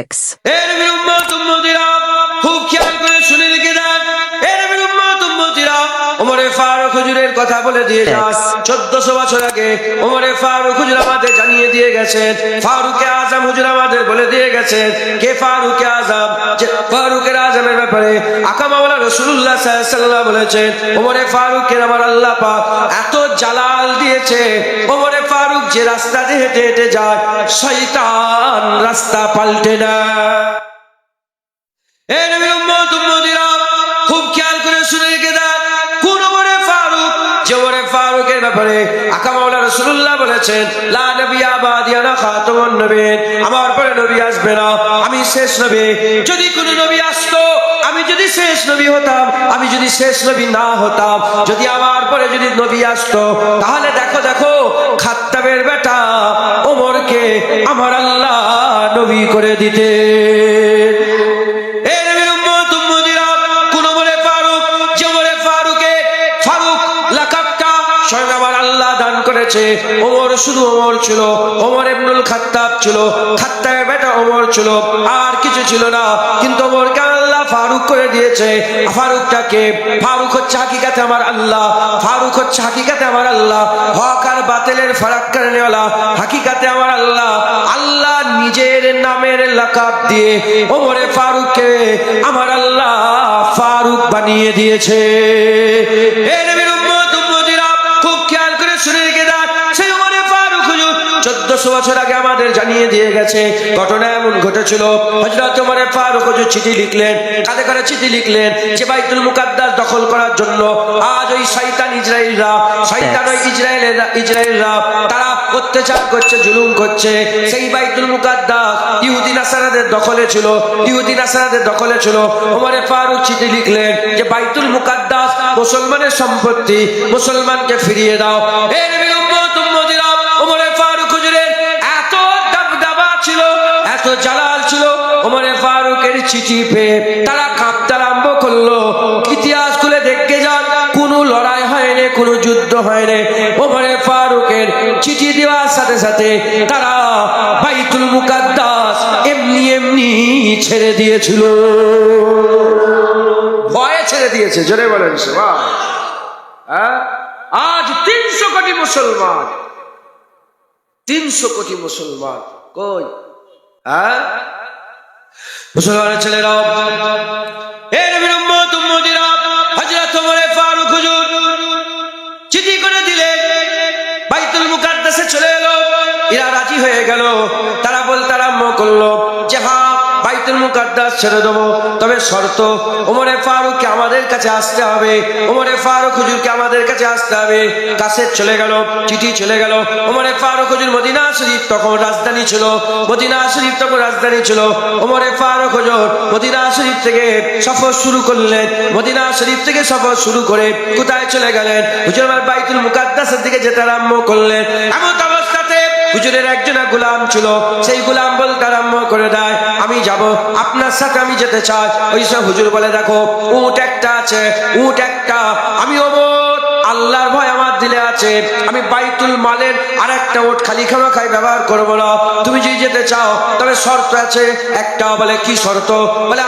X. এর উম্মত উম্মতিরা খুব খেয়াল করে শুনে রেখে দেন। এর উম্মত উম্মতিরা ওমরে ফারুক হুজুরের কথা বলে দিয়ে যান। 1400 বছর আগে ওমরে ফারুক হুজুর আমাদের জানিয়ে দিয়ে গেছেন। ফারুকে আজম হুজুর আমাদের বলে দিয়ে গেছেন কে ফারুকে আজম। যে ফারুকের আজমের ব্যাপারে আকা মাওলানা রাসূলুল্লাহ সাল্লাল্লাহু আলাইহি ওয়াসাল্লাম বলেছেন ওমরে ফারুকের আমার আল্লাহ পাক এত জালাল দিয়েছে, ওমরে ফারুক যে রাস্তা দিয়ে হেঁটে হেঁটে যায় শয়তান রাস্তা পাল্টে না। এ নবীর উম্মত উম্মতিরা খুব খেয়াল করে শুনে রেখে দেন। কোন ওমরে ফারুক, যে ওমরে ফারুকের ব্যাপারে আকা মাওলানা রাসূলুল্লাহ বলেছেন লা নবিয়্যা বাদি আনা খাতামুন নবিয়্যিন, আমার পরে নবী আসবে না, আমি শেষ নবী। যদি কোন নবী আসতো, আমি যদি শেষ নবী হতাম, আমি যদি শেষ নবী না হতাম, যদি আমার পরে যদি নবী আসতো, তাহলে দেখো দেখো খাত্তাবের বেটা ওমরকে আমার আল্লাহ নবী করে দিতে। স্বয়ং আমার আল্লাহ দান করেছে। ওমর শুধু ওমর ছিল, ওমর ইবনুল খাত্তাব ছিল, খাত্তাবের বেটা ওমর ছিল, আর কিছু ছিল না। কিন্তু ওমরকে আল্লাহ ফারুক করে দিয়েছে। ফারুকটাকে, ফারুক হচ্ছে হাকিকাতে আমার আল্লাহ, ফারুক হচ্ছে হাকিকাতে আমার আল্লাহ, হক আর বাতিলের ফারাক করেনেওয়ালা হাকিকাতে আমার আল্লাহ। আল্লাহ নিজের নামের লাকাব দিয়ে ওমরে ফারুককে আমার আল্লাহ ফারুক বানিয়ে দিয়েছে। এ নবীর উম্মত উম্মতিরা খুব খেয়াল করে শুনে রেখে দেন। সেই ওমরে ফারুক হুজুর 1400 বছর আগে আমাদের জানিয়ে দিয়ে গেছে। ঘটনা এমন ঘটেছিল, হযরত ওমরে ফারুক হুজুর চিঠি লিখলেন। কাঁধে করে চিঠি লিখলেন যে বাইতুল মুকাদ্দাস দখল করার জন্য আজ ওই শয়তান ইসরাইলরা, শয়তান ওই ইসরাইলরা তারা অত্যাচার করছে, জুলুম করছে। সেই বাইতুল মুকাদ্দাস ইহুদি নাসারাদের দখলে ছিল, ইহুদি নাসারাদের দখলে ছিল। ওমরে ফারুক চিঠি লিখলেন যে বাইতুল মুকাদ্দাস মুসলমানের সম্পত্তি, মুসলমানকে ফিরিয়ে দাও। এ নবীর উম্মত উম্মতিরা ওমরে ফারুক হুজুরের এত দাবদাবা ছিল, এত জালাল ছিল, ওমরে ফারুকের চিঠি পেয়ে তারা কাঁপতে আরম্ভ করলো। ইতিহাস খুলে দেখতে যান, কোনো লড়াই হয়নি, কোনো যুদ্ধ হয়নি। ওমরে ফারুকের চিঠি দেওয়ার সাথে সাথে তারা বাইতুল মুকাদ্দাস এমনি এমনি ছেড়ে দিয়েছিল, ভয়ে ছেড়ে দিয়েছে। জোরে বলেন সুবহান। আজ 300 কোটি মুসলমান, 300 কোটি মুসলমান কই? মুসলমানের ছেলেরা, এ নবীর উম্মত উম্মতিরা, হযরত ওমরে ফারুক হুজুর চিঠি করে দিলেন, বাইতুল মুকাদ্দাসে চলে এলো। এরা রাজি হয়ে গেল। তারা বলতে আরম্ভ করলো যে হ্যাঁ বাইতুল মুকাদ্দাস ছেড়ে দেবো, তবে শর্ত ওমরে ফারুককে আমাদের কাছে আসতে হবে, ওমরে ফারুক হুজুরকে আমাদের কাছে আসতে হবে। কাছে চলে গেল, চিঠি চলে গেল। ওমরে ফারুক হুজুর মদিনা শরীফ তখন রাজধানী ছিল, মদিনা শরীফ তখন রাজধানী ছিল। ওমরে ফারুক হুজুর মদিনা শরীফ থেকে সফর শুরু করলেন। মদিনা শরীফ থেকে সফর শুরু করে কোথায় চলে গেলেন? হুজুর আমার বাইতুল মুকাদ্দাসের দিকে যেতে আরম্ভ করলেন। এমন অবস্থাতে হুজুরের একজন গোলাম ছিল, সেই গোলাম বলতে আরম্ভ করে দেয় আমি যাব, আপনার সাথে আমি যেতে চাই। ওই সব হুজুর বলে দেখো উট একটা আছে, উট একটা, আমি ওমর আল্লাহর ভয় আমার দিলে আছে, আমি বাইতুল মালের আর একটা উট খালি খামাখাই ব্যবহার করবো না। তুমি যদি যেতে চাও তবে শর্ত আছে একটা। বলে কি শর্ত? বলে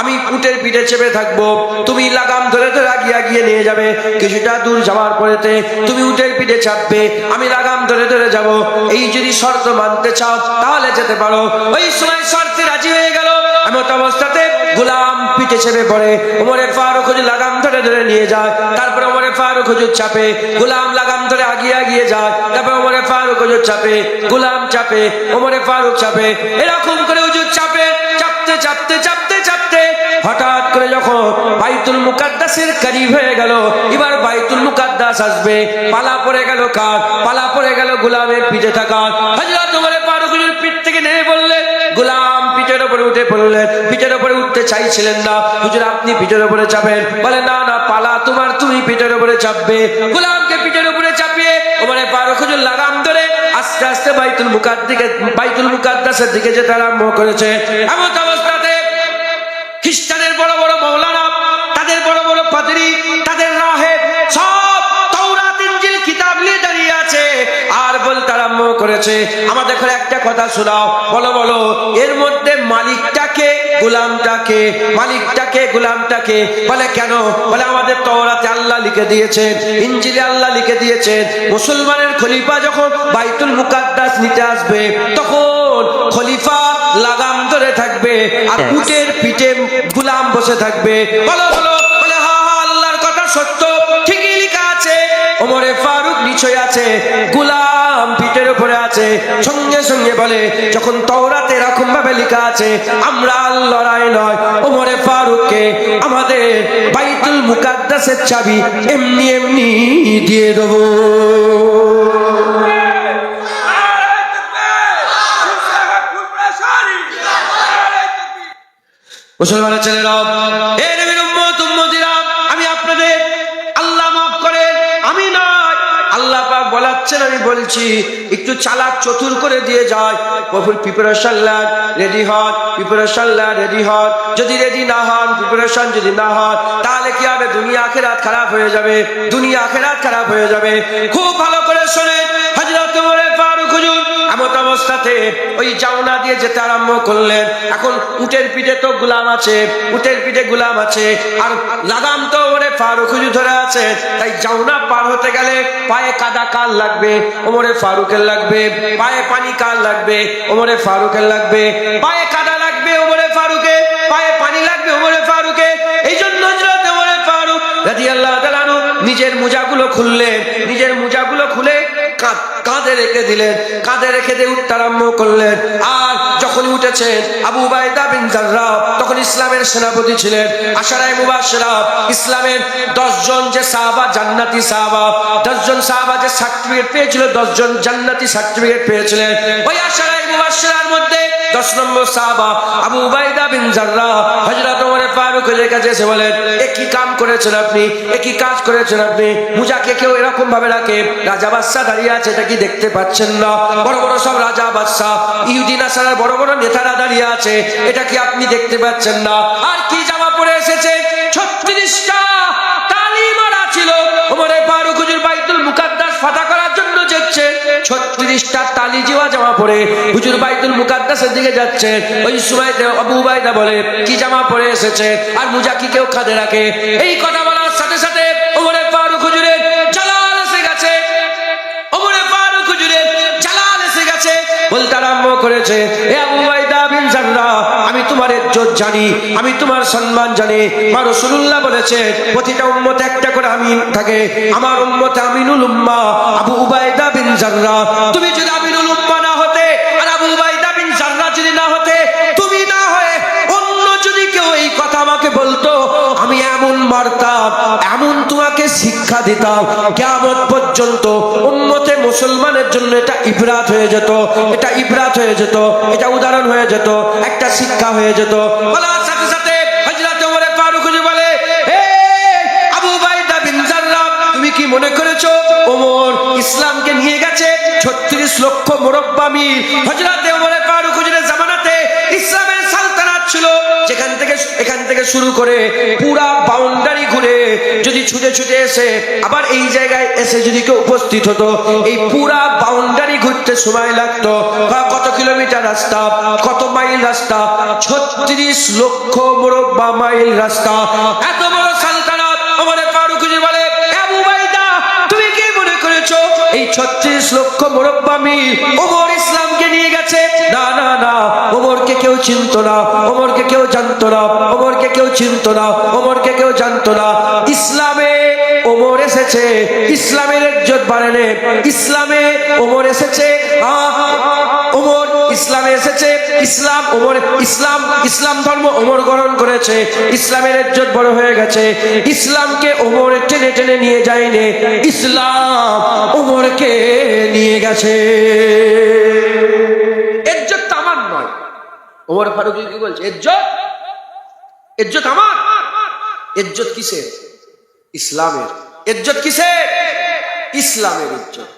আমি উটের পিঠে চেপে থাকবো, তুমি লাগাম ধরে ধরে আগিয়ে নিয়ে যাবে। কিছুটা দূর যাওয়ার পরেতে তুমি উটের পিঠে চাপবে, আমি লাগাম ধরে ধরে যাব। এই যদি শর্ত মানতে চাও তাহলে যেতে পারো। ওই সময় শর্তে রাজি হয়ে গেল। এমন অবস্থাতে গোলাম পিঠে চেপে পড়ে, ওমরে ফারুক হুজুর লাগাম ধরে ধরে নিয়ে যায়। তারপরে ওমরে ফারুক হুজুর চাপে, গোলাম লাগাম ধরে আগিয়ে যায়। তারপরে ওমরে ফারুক হুজুর চাপে, গোলাম চাপে, ওমরে ফারুক চাপে। এরকম করে হুজুর চাপে, চাপতে চাপতে চাপতে চাপতে হঠাৎ করে যখন বাইতুল মুকাদ্দাসের করিব হয়ে গেল, এবার বাইতুল মুকাদ্দাস আসবে, পালা পড়ে গেল কার? পালা পড়ে গেল গোলামের পিঠে থাকা। হযরত ওমরে ফারুক হুজুর পিঠ থেকে নেমে বললেন, গোলাম পিঠের উপরে উঠে পড়লেন। পিঠের উপরে উঠতে চাইছিলেন না। হুজুর আপনি পিঠের উপরে চাপেন। বলে না না, পালা তোমার, তুমি পিঠের উপরে চাপবে। গোলামকে পিঠের উপরে চাপিয়ে ওমরে ফারুক হুজুর লাগাম ধরে আস্তে আস্তে বাইতুল মুকাদ্দাসের দিকে যেতে আরম্ভ করেছে। এমন অবস্থাতে খ্রিস্টানের বড় বড় মাওলানা, তাদের বড় বড় পাদ্রী, তাদের রাহেব সব তাওরাত ইনজিল কিতাব নিয়ে দাঁড়িয়ে আছে আর বলতে আরম্ভ করেছে। আমাদের ঘরে একটা কথা শোনাও, বলো বলো, এর মধ্যে মালিকটাকে গোলামটাকে, মালিকটাকে গোলামটাকে? বলে কেন? বলে আমাদের তওরাতে আল্লাহ লিখে দিয়েছেন, ইনজিলে আল্লাহ লিখে দিয়েছেন, মুসলমানের খলিফা যখন বাইতুল মুকাদ্দাস নিতে আসবে তখন খলিফা লাগাম ধরে থাকবে আর উটের পিঠে গোলাম বসে থাকবে। বলো বলো, বলে হ্যাঁ হ্যাঁ আল্লাহর কথা সত্য, ঠিকই লেখা আছে। ওমরে ফারুক নিচে আছে, গোলাম পিঠের উপরে আছে। সঙ্গে সঙ্গে বলে যখন তওরাতে এরকম ভাবে লেখা আছে, আমরা লড়াই নয়, ওমরে ফারুককে আমাদের বাইতুল মুকাদ্দাসের চাবি এমনি এমনি দিয়ে দেবো। মুসলমানের ছেলেরা, এ নবীর উম্মত উম্মতিরা, আমি আপনাদের আল্লাহ মাফ করেন, আমি নয়, আল্লাহ পাক বলাচ্ছেন, আমি বলছি একটু চালাক চতুর করে দিয়ে যায়। কখন প্রিপারেশন নেন, রেডি হন, প্রিপারেশন নেন, রেডি হন। যদি রেডি না হন, প্রিপারেশন যদি না হন, তাহলে কি হবে? দুনিয়া আখিরাত খারাপ হয়ে যাবে, দুনিয়া আখিরাত খারাপ হয়ে যাবে। খুব ভালো করে শোনেন, হযরত ওমর ফারুক হুজুর এমত অবস্থাতে ওই জাউনা দিয়ে যেতে আরম্ভ করলেন। এখন উটের পিঠে তো গোলাম আছে, উটের পিঠে গোলাম আছে, আর লাগাম তো ওমরে ফারুক হুজুর ধরে আছে। তাই জাউনা পার হতে গেলে পায়ে কাদা কার লাগবে? ওমরে ফারুকের লাগবে। পায়ে পানি কার লাগবে? ওমরে ফারুকের লাগবে। পায়ে কাদা লাগবে ওমরে ফারুকে, পায়ে পানি লাগবে ওমরে ফারুকে। এই জন্য হযরত ওমরে ফারুক রাদিয়াল্লাহু তাআলা আনহু নিজের মোজাগুলো খুললেন, নিজের মোজাগুলো খুলে কাঁধে রেখে দিলেন, কাঁধে রেখে দিয়ে উঠতে আরম্ভ করলেন। আর যখন উঠেছেন আবু উবাইদা বিন জাররাহ তখন ইসলামের সেনাপতি ছিলেন। আশারায়ে মুবাশশিরা, ইসলামের 10 জন যে সাহাবা জান্নাতি সাহাবা, 10 জন সাহাবা যে সার্টিফিকেট পেয়েছিল, 10 জন জান্নাতি সার্টিফিকেট পেয়েছিলেন। ওই আশারায়ে মুবাশশিরার মধ্যে 10 নম্বর সাহাবা আবু উবাইদা বিন জাররাহ হযরত ওমর ফারুকের কাছে এসে বলেন, এ কি কাম করেছেন আপনি, এ কি কাজ করেছেন আপনি? মুজাকে কেউ এরকম ভাবে রাখে? রাজা বাদশা দাঁড়িয়ে আছে, এটা কি দেখতে পাচ্ছেন না? বড় বড় সব রাজা বাদশা, ইহুদি নাসারার বড় বড় নেতারা দাঁড়িয়ে আছে, এটা কি আপনি দেখতে পাচ্ছেন না? আর কি জামা পরে এসেছে? 36টা তালি মারা ছিল। ওমরে ফারুক হুজুর বাইতুল মুকাদ্দাস ফাতা করার জন্য যাচ্ছে, 36টা তালি জিওয়া জামা পরে হুজুর বাইতুল মুকাদ্দাসের দিকে যাচ্ছে। ওই সময়তে আবু উবাইদা বলে, কি জামা পরে এসেছে? আর মুজা কি কেউ কাঁধে রাখে? এই কথা বলার সাথে সাথে ওমরে ফারুক হুজুরের জালাল এসে গেছে, ওমরে ফারুক হুজুরের জালাল এসে গেছে। বলতে আরম্ভ করেছে, এ আবু উবাইদা বিন জাররাহ, আমি তোমার ইজ্জত জানি, আমি তোমার সম্মান জানি। মা রাসূলুল্লাহ বলেছে প্রতিটা উম্মতে একটা করে আমিন থাকে, আমার উম্মতে আমিনুল উম্মাহ আবু উবাইদা বিন জাররাহ। তুমি যদি আমিনুল উম্মাহ না হতে, আর আবু উবাইদা বিন জাররাহ যদি না হতে, তুমি না হয়ে অন্য যদি কেউ এই কথা আমাকে বলতো, আমি এমন মারতাম, এমন তোমাকে শিক্ষা দিতাম, কিয়ামত পর্যন্ত উম্মতে মুসলমানের জন্য এটা ইবরাত হয়ে যেত, এটা ইবরাত হয়ে যেত, এটা উদাহরণ হয়ে যেত, একটা শিক্ষা হয়ে যেত। বলার সাথে সাথে হযরত ওমর ফারুক বলে, হে আবু উবাইদা বিন জাররাহ, তুমি কি মনে করেছো ওমর ইসলামকে নিয়ে গেছে 36 লক্ষ মুরব্বা মিল? হযরত ওমর ফারুক হুজুরের জামানাতে ইসলামের সালতানাত ছিল, এখান থেকে শুরু করে পুরা বাউন্ডারি ঘুরে যদি ছুটে ছুটে এসে আবার এই জায়গায় এসে যদি কেউ উপস্থিত হতো, এই পুরা বাউন্ডারি ঘুরতে সময় লাগতো কত কিলোমিটার রাস্তা, কত মাইল রাস্তা? 36 লক্ষ মুরব্বা মাইল রাস্তা। এত বড় সালতানাত। ওমর ফারুক বলে, আবু উবাইদা, তুমি কি মনে করেছো এই 36 লক্ষ মুরব্বা মিল ওমর ইসলামকে নিয়ে গেছে? না না না, ওমরকে কেউ চিনতো না, ওমরকে কেউ জানতো না, ওমরকে কেউ চিনতো না, ওমরকে কেউ জানতো না। ইসলামে ওমর এসেছে, ইসলামের ইজ্জত বাড়ানে, ইসলামে ওমর এসেছে, ওমর ইসলামে এসেছে, ইসলাম ওমর, ইসলাম ধর্ম ওমর গ্রহণ করেছে, ইসলামের ইজ্জত বড় হয়ে গেছে। ইসলামকে ওমর টেনে টেনে নিয়ে যায়নি, ইসলাম ওমরকে নিয়ে গেছে। ইজ্জত তো আমার নয়। ওমর ফারুক কি বলছে? ইজ্জত আমার। ইজ্জত কিসের? ইসলামের। ইজ্জত কিসের? ইসলামের ইজ্জত।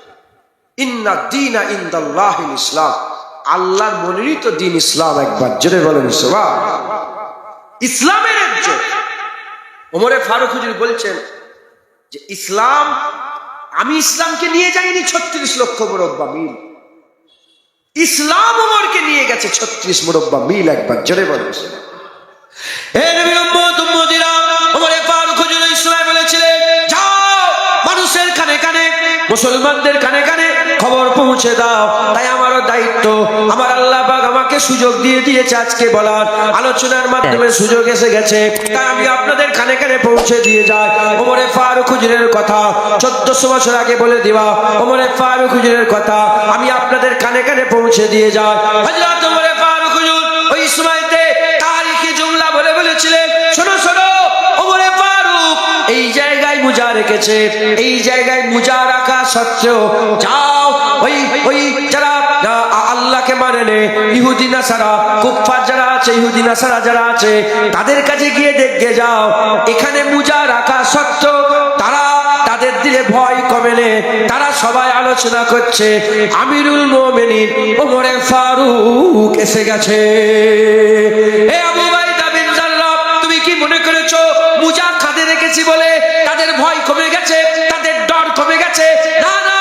ইন্না দীনা ইনদাল্লাহিল ইসলাম, আল্লাহর মনোনীত দ্বীন ইসলাম। একবার জোরে বলেন সুবহানাল্লাহ। ইসলামের ইজ্জত। ওমরে ফারুক হুজুর বলছেন যে ইসলাম, আমি ইসলামকে নিয়ে যাইনি 36 লক্ষ মুরব্বা মিল, ইসলাম ওমরকে নিয়ে গেছে 36 মুরব্বা মিল। একবার জোরে বলেন হে নবীর উম্মত উম্মতিরা, ওমরে ফারুক হুজুর ইসলাম বলেছিলেন, যাও মানুষের কানে কানে, মুসলমানদের কানে কানে খবর পৌঁছে দাও। তাই আমারও দায়িত্ব, আমার আল্লাহ পাক আমাকে সুযোগ দিয়ে দিয়েছে আজকে বলার, আলোচনার মাধ্যমে সুযোগ এসে গেছে, তাই আমি আপনাদের কানে কানে পৌঁছে দিয়ে যাই ওমরে ফারুক হুজুরের কথা। 1400 বছর আগে বলে দিবা ওমরে ফারুক হুজুরের কথা আমি আপনাদের কানে কানে পৌঁছে দিয়ে যাই। হযরত ওমরে ফারুক হুজুর ওই সময়তে তারিখী জুমলা বলে বলেছিলেন, শোনো শোনো, ওমরে ফারুক এই জায়গায় মুজা রেখেছে, এই জায়গায় মুজা রাখা সত্ত্বেও যাও ওই যারা আল্লাহকে মানে নে, ইহুদি নাসারা কুফফার যারা আছে, ইহুদি নাসারা যারা আছে, তাদের কাছে গিয়ে দেখে যাও, এখানে মুজা রাখা সত্ত্বেও তারা, তাদের দিলে ভয় কমেনে, তারা সবাই আলোচনা করছে আমিরুল মুমিনিন ওমরে ফারুক এসে গেছে। এ আবু উবাইদা বিন জাররাহ, তুমি কি মনে করেছো মুজা কাঁধে রেখেছি বলে তাদের ভয় কমে গেছে, তাদের ডর কমে গেছে? না না,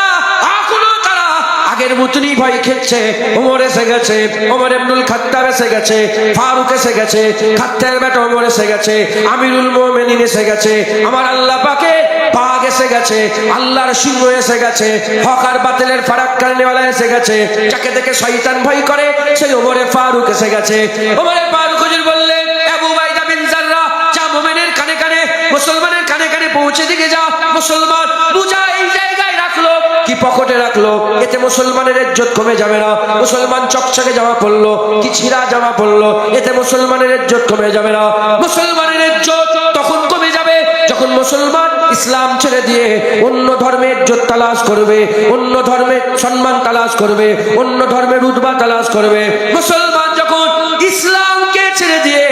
এখনো তারা আগের মতনই ভয় খেচ্ছে। ওমর এসে গেছে, ওমর ইবনুল খাত্তাব এসে গেছে, ফারুক এসে গেছে, খাত্তাবের বেটা ওমর এসে গেছে, আমিরুল মুমিনিন এসে গেছে, আমার আল্লাহ পাকে বাঘ এসে গেছে, আল্লাহর সিংহ এসে গেছে, হক আর বাতিলের ফারাক কারণেওয়ালা এসে গেছে, যাকে দেখে শয়তান ভয় করে সেই ওমরে ফারুক এসে গেছে। ওমরে ফারুক হুজুর বললেন, আবু উবাইদা বিন জাররাহ, যা মুমিনের কানে কানে, মুসলমানের কানে কানে পৌঁছে দিকে যাও, মুসলমান মুজা এই জায়গায় রাখলো কি পকেটে রাখলো, এতে মুসলমানের ইজ্জত কমে যাবে না। মুসলমান চকচকে জামা পরলো কি ছিঁড়া জামা পরলো, এতে মুসলমানের ইজ্জত কমে যাবে না। মুসলমানের ইজ্জত তখন কমে যাবে যখন মুসলমান ইসলাম ছেড়ে দিয়ে অন্য ধর্মের ইজ্জত তালাশ করবে, অন্য ধর্মের সম্মান তালাশ করবে, অন্য ধর্মের রুতবা তালাশ করবে। মুসলমান যখন ইসলামকে ছেড়ে দিয়ে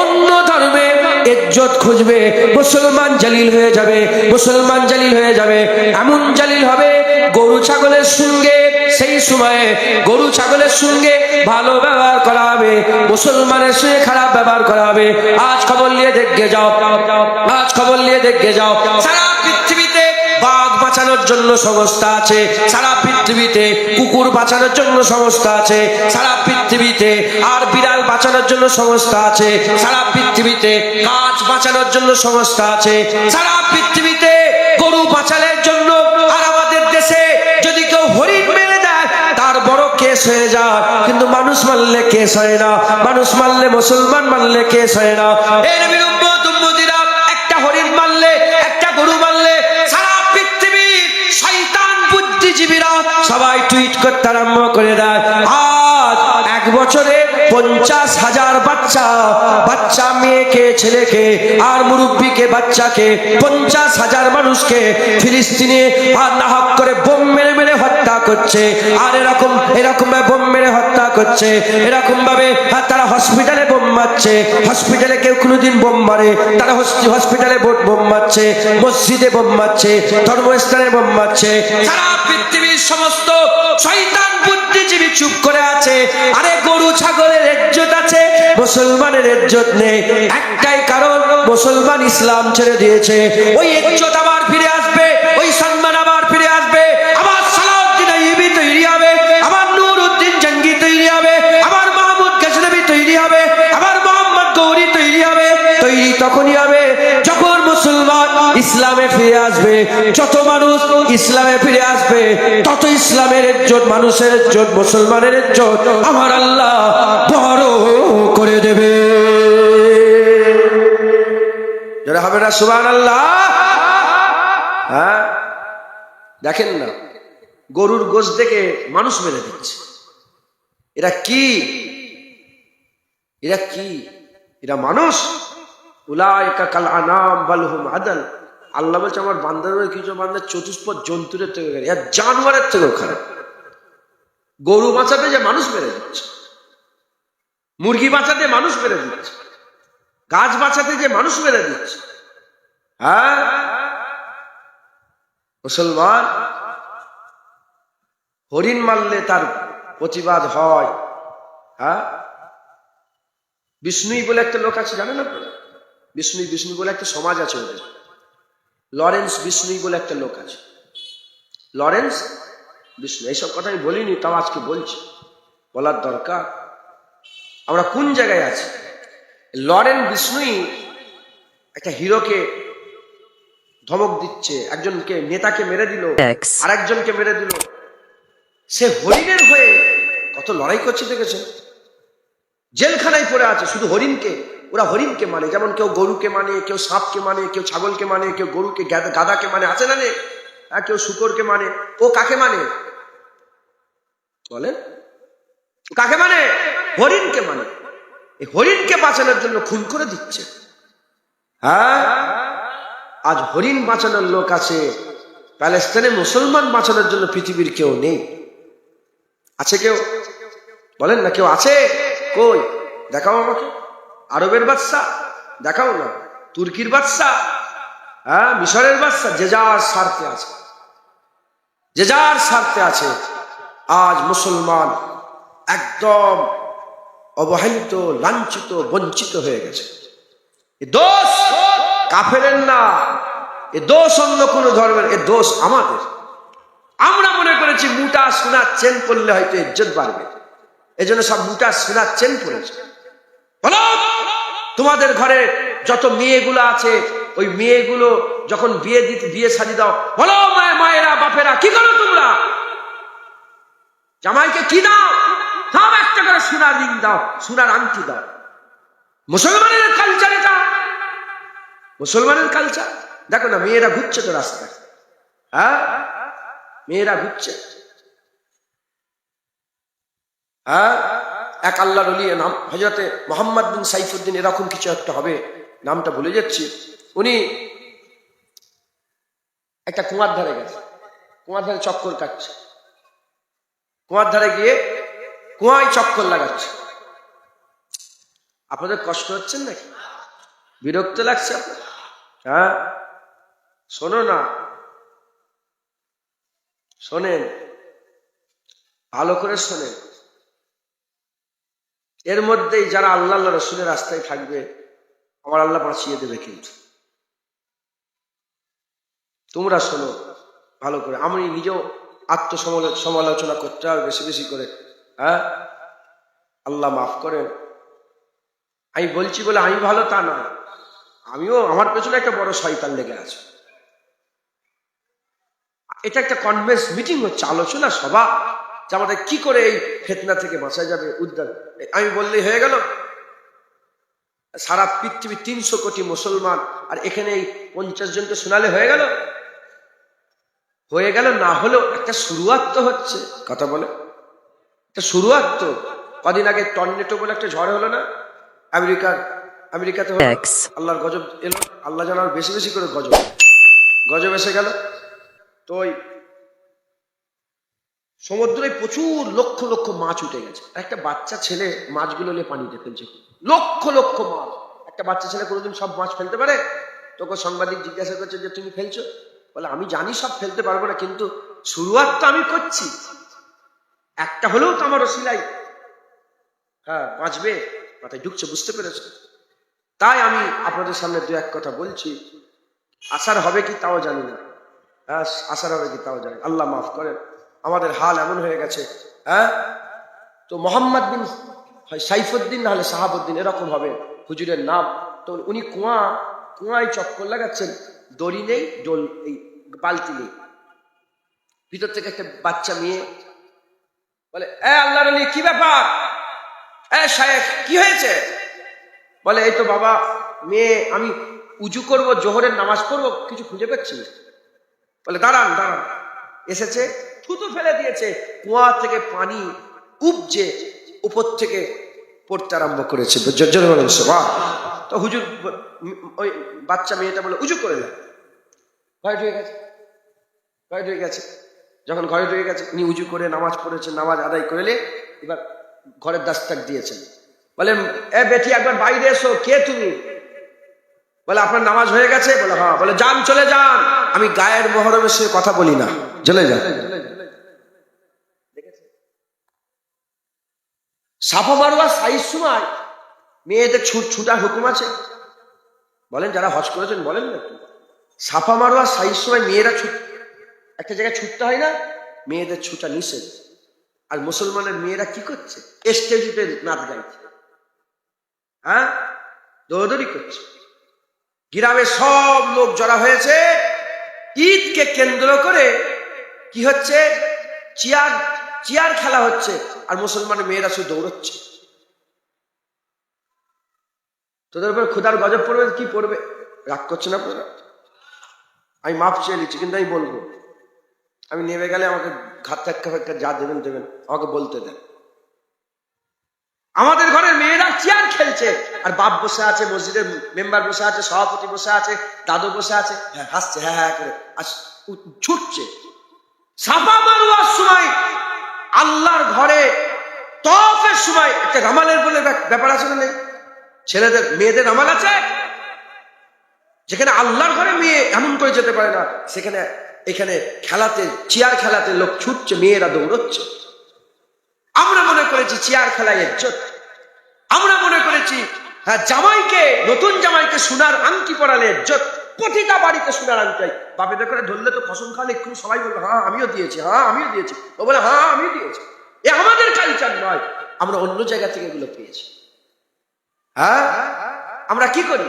অন্য ধর্মের ইজ্জত খুঁজবে, মুসলমান জালিল হয়ে যাবে, মুসলমান জালিল হয়ে যাবে, এমন জালিল হবে গরু ছাগলের সঙ্গে, সেই সময়ে গরু ছাগলের সঙ্গে ভালো ব্যবহার করা হবে, মুসলমানের সঙ্গে খারাপ ব্যবহার করা হবে। আজ খবর নিয়ে দেখে যাও, আজ খবর নিয়ে দেখে যাও, সারা পৃথিবীতে বাঘ বাঁচানোর জন্য সংস্থা আছে, সারা পৃথিবীতে কুকুর বাঁচানোর জন্য সংস্থা আছে, সারা পৃথিবীতে আর বিড়াল বাঁচানোর জন্য সংস্থা আছে, সারা পৃথিবীতে কাঠ বাঁচানোর জন্য সংস্থা আছে, সারা পৃথিবীতে গরু বাঁচানোর জন্য। আর আমাদের দেশে যদি কেউ হরিণ মেরে দেয় তার বড় কেস হয়ে যায়, কিন্তু মানুষ মারলে কেস হয় না, মানুষ মারলে, মুসলমান মারলে কেস হয় না। এই নবীর উম্মত উম্মতিরা, একটা হরিণ মারলে, একটা গরু মারলে সারা পৃথিবীর শয়তান বুদ্ধিজীবীরা সবাই টুইট করতে আরম্ভ করে দেয়, আজ এক বছরে 50,000 বাচ্চা মেয়েকে, ছেলেকে আর মুরব্বীকে, বাচ্চাকে, 50,000 মানুষকে ফিলিস্তিনে আর নাহক করে বোম মেরে মেরে হত্যা করছে। আর এরকম ভাবে বোম মেরে হত্যা করছে, এরকম ভাবে তারা হসপিটালে বোম মারছে, হসপিটালে কেউ কোনোদিন বোম মারে, তারা হসপিটালে বোম মারছে, মসজিদে বোম মারছে, ধর্মস্থানে বোম মারছে। সারা পৃথিবীর সমস্ত শয়তান বুদ্ধিজীবী চুপ করে আছে। আরে গরু ছাগলের ইজ্জত আছে, মুসলমানের ইজ্জত নেই, একটাই কারণ, মুসলমান ইসলাম ছেড়ে দিয়েছে। ওই ইজ্জত আবার ফিরে আসবে, ওই সম্মান আবার ফিরে আসবে, আবার সালাউদ্দিন আইয়ুবী তৈরি হবে, আবার নুরউদ্দিন জঙ্গি তৈরি হবে, আবার মাহমুদ গজনবী তৈরি হবে, আবার মোহাম্মদ গৌরী তৈরি হবে। তৈরি তখনই হবে যখন মুসলমান ইসলামে ফিরে আসবে। যত মানুষ ইসলামে ফিরে আসবে তত ইসলামের ইজ্জত, মানুষের ইজ্জত, মুসলমানের ইজ্জত আমার আল্লাহ বড় করে দেবে। যারা হবে না সুবহানাল্লাহ। হ্যাঁ, দেখেন না, গরুর গোশত দেখে মানুষ মেরে দিচ্ছে। এরা কি, এরা কি, এরা মানুষ? উলাইকা কাল আনাম বাল হুম আদাল। আল্লাহ বলছে আমার বান্দার কিছু বান্দা চতুষ্পদ জন্তুর থেকে, এর জানোয়ারের থেকেও খারাপ। গরু বাঁচাতে যে মানুষ মেরে দিচ্ছে, মুরগি বাঁচাতে মানুষ মেরে দিচ্ছে, গাছ বাঁচাতে যে মানুষ মেরে দিচ্ছে। হ্যাঁ, মুসলমান হরিণ মারলে তার প্রতিবাদ হয়। হ্যাঁ, বিষ্ণুই বলে একটা লোক আছে, জানেন আপনারা? বিষ্ণুই বলে একটা সমাজ আছে ওদের, লরেন্স বিষ্ণুই বলে একটা লোক আছে, লরেন্স বিষ্ণু। এইসব কথা আমি বলিনি, তাও আজকে বলছি। বলার দরকার। আমরা কোন জায়গায় আছি? লরেন বিষ্ণুই একটা হিরোকে ধমক দিচ্ছে, একজনকে নেতাকে মেরে দিল, আর একজনকে মেরে দিল। সে হরিণের হয়ে কত লড়াই করছে দেখেছেন? জেলখানায় পড়ে আছে শুধু হরিণকে। ওরা হরিণকে মানে, যেমন কেউ গরুকে মানে, কেউ সাপকে মানে, কেউ ছাগলকে মানে, কেউ গরুকে গাধাকে মানে, আছে না? কেউ শুকরকে মানে। ও কাকে মানে বলেন? কাকে মানে? হরিণকে মানে। এই হরিণকে বাঁচানোর জন্য খুন করে দিচ্ছে। হ্যাঁ, আজ হরিণ বাঁচানোর লোক আছে, প্যালেস্তাইনে মুসলমান বাঁচানোর জন্য পৃথিবীর কেউ নেই। আছে কেউ? বলেন না, কেউ আছে? কই দেখাও আমাকে। আরবের বাদশা দেখাও না, তুর্কির বাদশা, হ্যাঁ, মিশরের বাদশা। যে যার স্বার্থে আছে, যে যার স্বার্থে আছে। আজ মুসলমান একদম অবহেলিত, লাঞ্ছিত, বঞ্চিত হয়ে গেছে। এ দোষ কাফেরের না, এ দোষ অন্য কোন ধর্মের, এ দোষ আমাদের। আমরা মনে করেছি মুটা সোনার চেন পরলে হয়তো ইজ্জত বাড়বে, এজন্য সব মুটা সোনার চেন পরেছে। বলো, তোমাদের ঘরে যত মেয়েগুলো আছে, ওই মেয়েগুলো যখন বিয়ে সাজি দাও, বলো মায়েরা বাপেরা কি করো তোমরা? জামাইকে কি দাও? সব একটা করে সোনার রিং দাও, সোনার আংটি দাও। মুসলমানের কালচার এটা, মুসলমানের কালচার। দেখো না, মেয়েরা ঘুরছে তো রাস্তায়, হ্যাঁ, মেয়েরা ঘুরছে। হ্যাঁ, এক আল্লাহর ওলি, নাম হযরতে মুহাম্মদ বিন সাইফুদ্দিন, এরকম কিছু একটা হবে, নামটা ভুলে যাচ্ছি। উনি একটা কুয়ার ধারে গেছে, কুয়ার ধারে চক্কর কাটছে, কুয়ার ধারে গিয়ে কুয়ায় চক্কর লাগাচ্ছে। আপনাদের কষ্ট হচ্ছেন নাকি? বিরক্ত লাগছে আপনার? হ্যাঁ, শোনো না, শোনেন, ভালো করে শোনেন। এর মধ্যেই যারা আল্লাহ রাসূলের রাস্তায় থাকবে, আমার আল্লাহ বাঁচিয়ে দেবে। কিন্তু তোমরা শোনো ভালো করে। আমি নিজেও সমালোচনা করতে হবে বেশি বেশি করে। হ্যাঁ, আল্লাহ মাফ করেন। আমি বলছি বলে আমি ভালো তা নয়, আমিও, আমার পেছনে একটা বড় শয়তান লেগে আছে। এটা একটা কনফারেন্স মিটিং হচ্ছে, আলোচনা সভা, যে আমাদের কি করে এই ফিতনা থেকে বাঁচা যাবে, উদ্ধার। আমি বললেই হয়ে গেল? সারা পৃথিবী 300 কোটি মুসলমান, আর এখানে এই 50 জনকে শোনালে হয়ে গেল? হয়ে গেল না হলেও একটা শুরুয়াত তো হচ্ছে। কথা বলে, একটা শুরুয়াত তো। কদিন আগে টর্নেডো বলে একটা ঝড় হলো না আমেরিকাতে? আল্লাহর গজব এলো, আল্লাহ যেন আর বেশি বেশি করে গজব এসে গেল। তো ওই সমুদ্রে প্রচুর লক্ষ লক্ষ মাছ উঠে গেছে। একটা বাচ্চা ছেলে মাছগুলো নিয়ে পানিতে ফেলছে, লক্ষ লক্ষ মাছ। একটা বাচ্চা ছেলে কোনোদিন সব মাছ ফেলতে পারে? তোকে সাংবাদিক জিজ্ঞাসা করছে যে তুমি ফেলছো? বলে আমি জানি সব ফেলতে পারবো না, কিন্তু শুরুয়াত তো আমি করছি, একটা হলেও তো আমার ওসিলাই, হ্যাঁ, বাঁচবে, মাথায় ঢুকছে, বুঝতে পেরেছে? তাই আমি আপনাদের সামনে দু এক কথা বলছি। আসার হবে কি তাও জানি না, হ্যাঁ, আসার হবে কি তাও জানি। আল্লাহ মাফ করেন, আমাদের হাল এমন হয়ে গেছে। হ্যাঁ, তো মোহাম্মদ বিন সাইফুদ্দিন না হলে শাহাবুদ্দিন, এরকম হবে হুজুরের নাম। তো উনি কুয়ায় চক্কর লাগাচ্ছেন, দড়ি নেই, এই বালতি নেই। ভিতর থেকে একটা বাচ্চা মেয়ে বলে, এ আল্লাহর ওলি, কি ব্যাপার? এ শায়েখ, কি হয়েছে? বলে, এই তো বাবা, মেয়ে, আমি উজু করব, জোহরের নামাজ পড়বো, কিছু খুঁজে পাচ্ছি না। বলে দাঁড়ান, এসেছে, থুতু ফেলে দিয়েছে, কুয়া থেকে পানি উপজে উপর থেকে পড়তে আরম্ভ করেছে। তো হুজুর, ওই বাচ্চা মেয়েটা বলে, উজু করে দেয়। ঘরে ঢুকে গেছে। যখন ঘরে ঢুকে গেছে, উনি উজু করে নামাজ পড়েছেন, নামাজ আদায় করলে এবার ঘরের দাস্তাক দিয়েছেন। বলে, এ বেটি, একবার বাইরে এসো। কে তুমি? বলে, আপনার নামাজ হয়ে গেছে? বলে, হ্যাঁ। বলে, যান, চলে যান, আমি গায়ের মহরমের সঙ্গে কথা বলি না, চলে যান। সাফা মারওয়া সাইজ সময় মেয়েদের ছুটার হুকুম আছে? বলেন, যারা হজ করেছেন বলেন না একটু। সাফা মারওয়া সাইজ সময় মেয়েরা একটা জায়গায় ছুটতে হয় না? মেয়েদের ছুটা নিষেধ। আর মুসলমানের মেয়েরা কি করছে? স্টেজে নাচ গাইছে, হ্যাঁ, দৌড়দৌড়ি করছে। গ্রামে সব লোক জড়া হয়েছে। ঈদকে কেন্দ্র করে কি হচ্ছে? চেয়ার খেলা হচ্ছে, আর মুসলমানের মেয়েরা শুধু দৌড়চ্ছে। তোদের উপর খোদার গজব পড়বে, কি পড়বে? রাগ করছেন আপনারা? আমি মাপ চেয়ে নিচ্ছি, কিন্তু আমি বলবো, আমি নেমে গেলে আমাকে ঘাত ধাক্কা যা দেবেন দেবেন, আমাকে বলতে দেন। আমাদের ঘরের মেয়েরা চেয়ার খেলছে, আর বাপ বসে আছে, মসজিদের মেম্বার বসে আছে, সভাপতি বসে আছে, দাদু বসে আছে, হ্যাঁ হাসছে, হ্যাঁ হ্যাঁ করে, আর ছুটছে। সাফা মারওয়ার সময়, আল্লাহর ঘরে তওয়াফের সময় একটা রামালের বলে ব্যাপার আছে না? নেই? ছেলেদের মেয়েদের রামাল আছে। যেখানে আল্লাহর ঘরে মেয়ে এমন করে যেতে পারে না, সেখানে এখানে খেলাতে, চেয়ার খেলাতে লোক ছুটছে, মেয়েরা দৌড়চ্ছে। আমরা মনে করেছি চেয়ার খেলায় ইজ্জত। আমরা মনে করেছি হ্যাঁ, জামাইকে, নতুন জামাইকে সোনার আংটি পরালে ইজ্জত। প্রতিটা বাড়িতে সোনার আংটি। বাপেদের করে ধরলে তো কসম খাওয়ালে একটু সবাই বলবে হ্যাঁ আমিও দিয়েছি, হ্যাঁ আমিও দিয়েছি। ও বলে হ্যাঁ আমিও দিয়েছি। এ আমাদের কালচার নয়, আমরা অন্য জায়গা থেকে এগুলো পেয়েছি। হ্যাঁ, আমরা কি করি?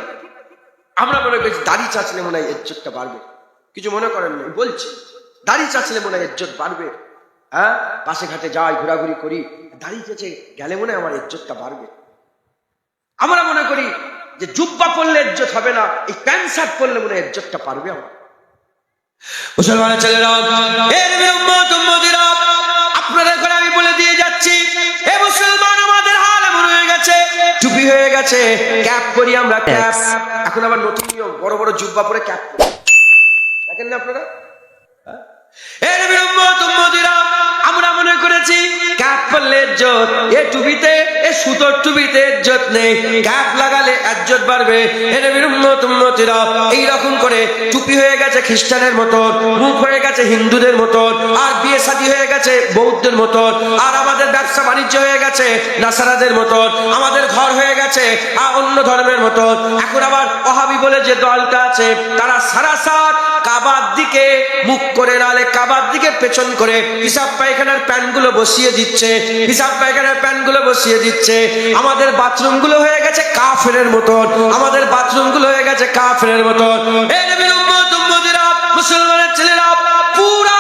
আমরা মনে করছি দাড়ি চাচলে মনে হয় ইজ্জতটা বাড়বে। কিছু মনে করেন না, বলছি দাড়ি চাচলে মনে হয় ইজ্জত বাড়বে। হ্যাঁ, পাশে ঘাটে যাই, ঘোরাঘুরি করি, দাড়ি চেঁচে গেলে মনে হয় আমার ইজ্জতটা বাড়বে। আমরা মনে করি যে জুব্বা পরলে ইজ্জত হবে না, এই প্যান্ট শার্ট পরলে মনে হয় ইজ্জতটা পারবে আমার। মুসলমানের ছেলেরা, আপনাদের ঘরে আমি বলে দিয়ে যাচ্ছি, এ মুসলমান, আমাদের হাল এমন হয়ে গেছে, টুপি হয়ে গেছে, ক্যাপ করি আমরা, ক্যাপ। এখন আবার নতুন নিয়ম, বড় বড় জুব্বা পরে ক্যাপ করি, দেখেন না আপনারা? আমরা মনে করেছি ক্যাপ পরলে ইজ্জত, এ টুপিতে, এ সুতোর টুপিতে ইজ্জত নেই, ক্যাপ লাগালে ইজ্জত বাড়বে। এইরকম করে টুপি হয়ে গেছে খ্রিস্টানের মতন, মুখ হয়ে গেছে হিন্দুদের মতন, আর বিয়ে শাদী হয়ে গেছে বৌদ্ধদের মতন, আর আমাদের ব্যবসা বাণিজ্য হয়ে গেছে নাসারাদের মতন, আমাদের ঘর হয়ে গেছে অন্য ধর্মের মতন। এখন আবার ওহাবি বলে যে দলটা আছে, তারা সারাসাত কাবার দিকে মুখ করে, নালে কাবার দিকে পেছন করে হিসাব পায়খানার প্যান্টগুলো বসিয়ে দিচ্ছে, হিসাব পায়খানার প্যান্টগুলো বসিয়ে দিচ্ছে। আমাদের বাথরুমগুলো হয়ে গেছে কাফেরের মতন, আমাদের বাথরুমগুলো হয়ে গেছে কাফেরের মতন। এই নবীর উম্মত উম্মতিরা, মুসলমানের ছেলেরা, পুরা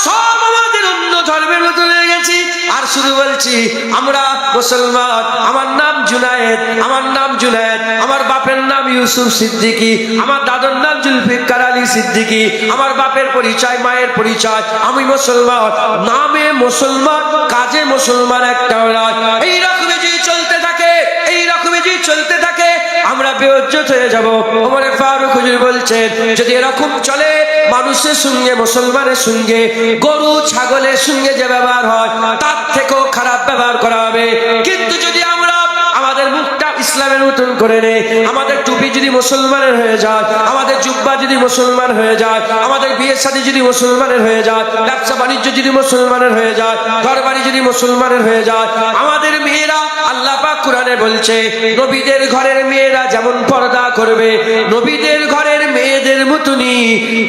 সব আমাদের অন্য ধর্মের মতো হয়ে গেছি। আর শুধু বলছি আমরা মুসলমান, আমার নাম জুনায়েদ, আমার নাম জুনায়েদ, আমার বাপের নাম ইউসুফ সিদ্দিকী, আমার দাদুর নাম জুলফিকার আলী সিদ্দিকী, আমার বাপের পরিচয়, মায়ের পরিচয়, আমি মুসলমান, নামে মুসলমান, কাজে মুসলমান একটাও নয়। এইরকমই যদি চলতে থাকে, এইরকমই যদি চলতে থাকে, আমরা বেইজ্জত হয়ে যাব। ওমর ফারুক হুজুর বলছেন, যদি এরকম চলে, মানুষের সঙ্গে, মুসলমানের সঙ্গে, গরু ছাগলের সঙ্গে যে ব্যবহার হয়, তার থেকেও খারাপ ব্যবহার করা হবে। কিন্তু যদি আমরা আমাদের মুখটা ইসলামের মতন করে নেই, আমাদের টুপি যদি মুসলমানের হয়ে যায়, আমাদের জুব্বা যদি মুসলমান হয়ে যায়, আমাদের বিয়ের শাদী যদি মুসলমানের হয়ে যায়, ব্যবসা বাণিজ্য যদি মুসলমানের হয়ে যায়, ঘর বাড়ি যদি মুসলমানের হয়ে যায়, আমাদের মেয়েরা, আল্লাহ পাক কোরআনে বলছে, নবীদের ঘরের মেয়েরা যেমন পর্দা করবে, নবীদের ঘরের মেয়েদের মতনই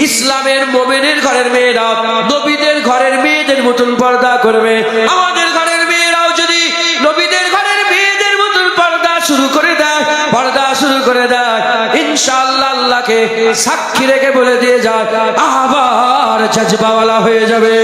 ইসলামের মুমিনের ঘরের মেয়েরা নবীদের ঘরের মেয়েদের মতন পর্দা করবে। আমাদের ঘরের মেয়েরাও যদি নবীদের ঘরের মেয়েদের মতন পর্দা শুরু করে দেয়, পর্দা শুরু করে দেয়, ইনশাআল্লাহ আল্লাহকে সাক্ষী রেখে বলে দিয়ে যায়, আবার জজবাওয়ালা হয়ে যাবে।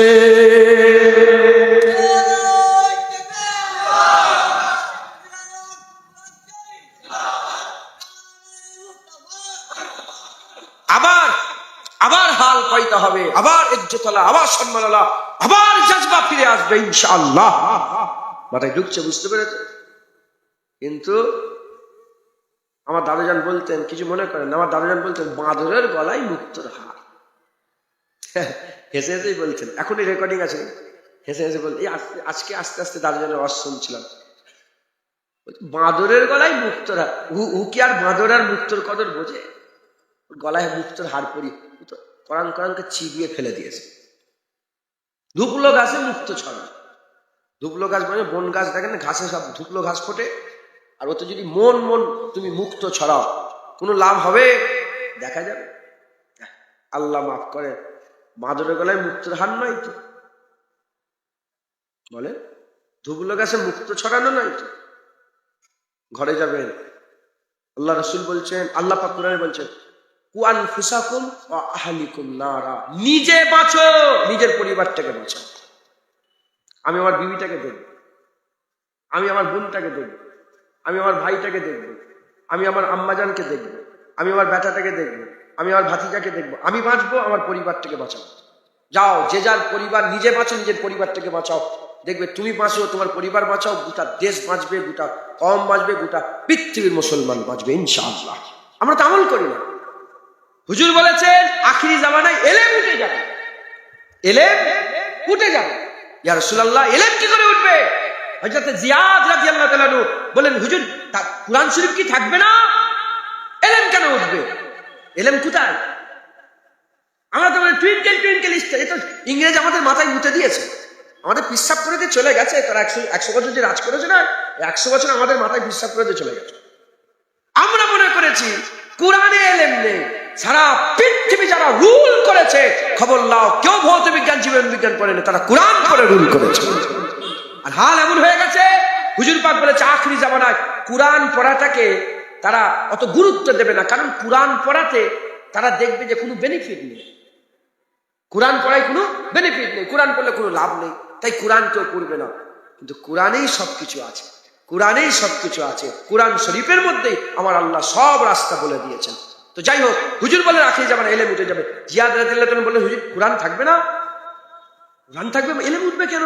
আবার হাল পাইতে হবে, আবার ইজ্জতওয়ালা, আবার সম্মানওয়ালা, আবার জজবা ফিরে আসবে ইনশাআল্লাহ। মাথায় ঢুকছে, বুঝতে পেরেছে? কিন্তু আমার দাদুজান বলতেন, কিছু মনে করেন, আমার দাদুজান বলতেন, বাঁদরের গলায় মুক্তোর হার। হেসে হেসেই বলছেন, এখনই রেকর্ডিং আছে, হেসে হেসে বল, এই আজকে আস্তে আস্তে দাদুজানের ওয়াজ শুনছিলাম, বাঁদরের গলায় মুক্তোর হার। ও কি আর বাঁদর আর মুক্তোর কদর বোঝে? গলায় মুক্তোর হার পরি, কোরআন কোরআনকে চিবিয়ে ফেলে দিয়েছে। ধুপলো গাছে মুক্ত ছড়া, ধুপলো গাছ মানে বন গাছ, দেখেন ঘাসে সব ধুপলো ঘাস ফোটে, আর ওতে যদি মন মন তুমি মুক্ত ছড়াও, কোনো লাভ হবে? দেখা যাবে। আল্লাহ মাফ করে, বাঁদরের গলায় মুক্তোর হার নয় তো। বলে ধুবুলো গাছে মুক্ত ছড়ানো নাই তো। ঘরে যাবেন, আল্লাহ রাসূল বলছেন, আল্লাহ পাক কোরআনে বলছেন, কু আনফুসাকুম ওয়া আহলিকুম নারা, নিজে বাঁচো, নিজের পরিবারটাকে বাঁচাও। আমি আমার বিবিটাকে দেখব, আমি আমার বোনটাকে দেখব, আমি আমার ভাইটাকে দেখব, আমি আমার আম্মাজানকে দেখব, আমি আমার বেটাটাকে দেখব, আমি আমার ভাতিজাকে দেখব। আমি বাঁচবো, আমার পরিবারটাকে বাঁচাও। যাও, যে যার পরিবার নিজে বাঁচো, নিজের পরিবারটাকে বাঁচাও। দেখবে তুমি বাঁচো, তোমার পরিবার বাঁচাও, গোটা দেশ বাঁচবে, গোটা কম বাঁচবে, গোটা পৃথিবীর মুসলমান বাঁচবে ইনশাআল্লাহ। আমরা তো আমল করি না। হুজুর বলেছেন আখিরি জামানায় এলেম উঠে যাবে, এলেম উঠে যাবে। ইয়া রাসূলুল্লাহ, এলেম কি করে উঠবে? হযরত জিয়াদ রাদিয়াল্লাহু তাআলা বলেন, হুজুর কুরআন শরীফ কি থাকবে না? এলেম কেন উঠবে? এলেম কোথায়? আমরা তো বলি টুইঙ্কেল টুইঙ্কেল স্টার, এটা ইংরেজ আমাদের মাথায় মুতে দিয়েছে, আমাদের পিসাব করে দিয়ে চলে গেছে। তারা 100 বছর যে রাজ করেছে না, 100 বছর আমাদের মাথায় পিসাব করে দিয়ে চলে গেছে। আমরা মনে করেছি কোরআনে এলেম নেই। সারা পৃথিবী যারা রুল করেছে, খবর লাও, কেউ ভৌত বিজ্ঞান জীবন বিজ্ঞান পড়েনি, তারা কোরআন পড়ে রুল করেছে। আর হাল এমন হয়ে গেছে, হুজুর পাক বলেছে আখিরি জামানায় কোরআন পড়াটাকে তারা অত গুরুত্ব দেবে না, কারণ কোরআন পড়াতে তারা দেখবে যে কোনো বেনিফিট নেই। কোরআন পড়ায় কোনো বেনিফিট নেই, কোরআন পড়লে কোনো লাভ নেই, তাই কোরআন কেউ পড়বে না। কিন্তু কোরআনেই সবকিছু আছে, কোরআনেই সবকিছু আছে। কোরআন শরীফের মধ্যেই আমার আল্লাহ সব রাস্তা বলে দিয়েছেন। তো যাই হোক, হুজুর বলেন আখিরি জামানা এলেম উঠে যাবে। জিয়াদ রাদিয়াল্লাহু তাআলা বললেন, হুজুর কোরআন থাকবে না? কোরআন থাকবে, এলেম উঠবে কেন?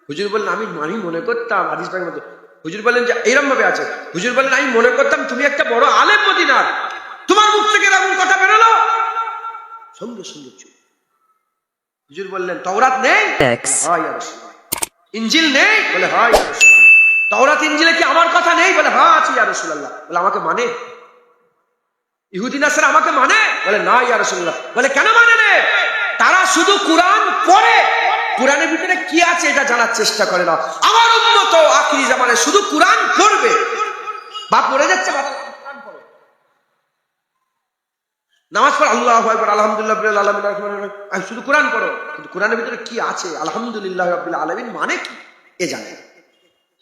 হুজুর বললেন, আমি মনে করতাম, হাদিস পাকের মধ্যে হুজুর বলেন যে এইরকম ভাবে আছে, হুজুর বলেন আমি মনে করতাম তুমি একটা বড় আলেম মদিনার, তোমার মুখ থেকে এরকম কথা বেরোলো, সঙ্গে সঙ্গে চুপ। হুজুর বললেন তাওরাত নেই? হ্যাঁ ইয়া রাসূলুল্লাহ। ইনজিল নেই? বলে হ্যাঁ ইয়া রাসূলুল্লাহ। তাওরাত ইনজিলে কি আমার কথা নেই? বলে হ্যাঁ আছে ইয়া রাসূলুল্লাহ। বলে আমাকে মানে? ইহুদি নাসারা আমাকে মানে? বলে না ইয়া রাসূলুল্লাহ। বলে কেন মানে না? তারা শুধু কোরআন পড়ে, কোরআনের ভিতরে কি আছে এটা জানার চেষ্টা করে না। আমার উম্মত আখিরি জামানায় শুধু কোরআন পড়বে, বা পড়ে যাচ্ছে, বাবা কোরআন পড়ে, নামাজ পড়ে আল্লাহু আকবার আলহামদুলিল্লাহ রাব্বিল আলামিন আমি শুধু কোরআন পড়ো, কিন্তু কোরআনের ভিতরে কি আছে আলহামদুলিল্লাহ রাব্বিল আলামিন মানে কি এ জানে,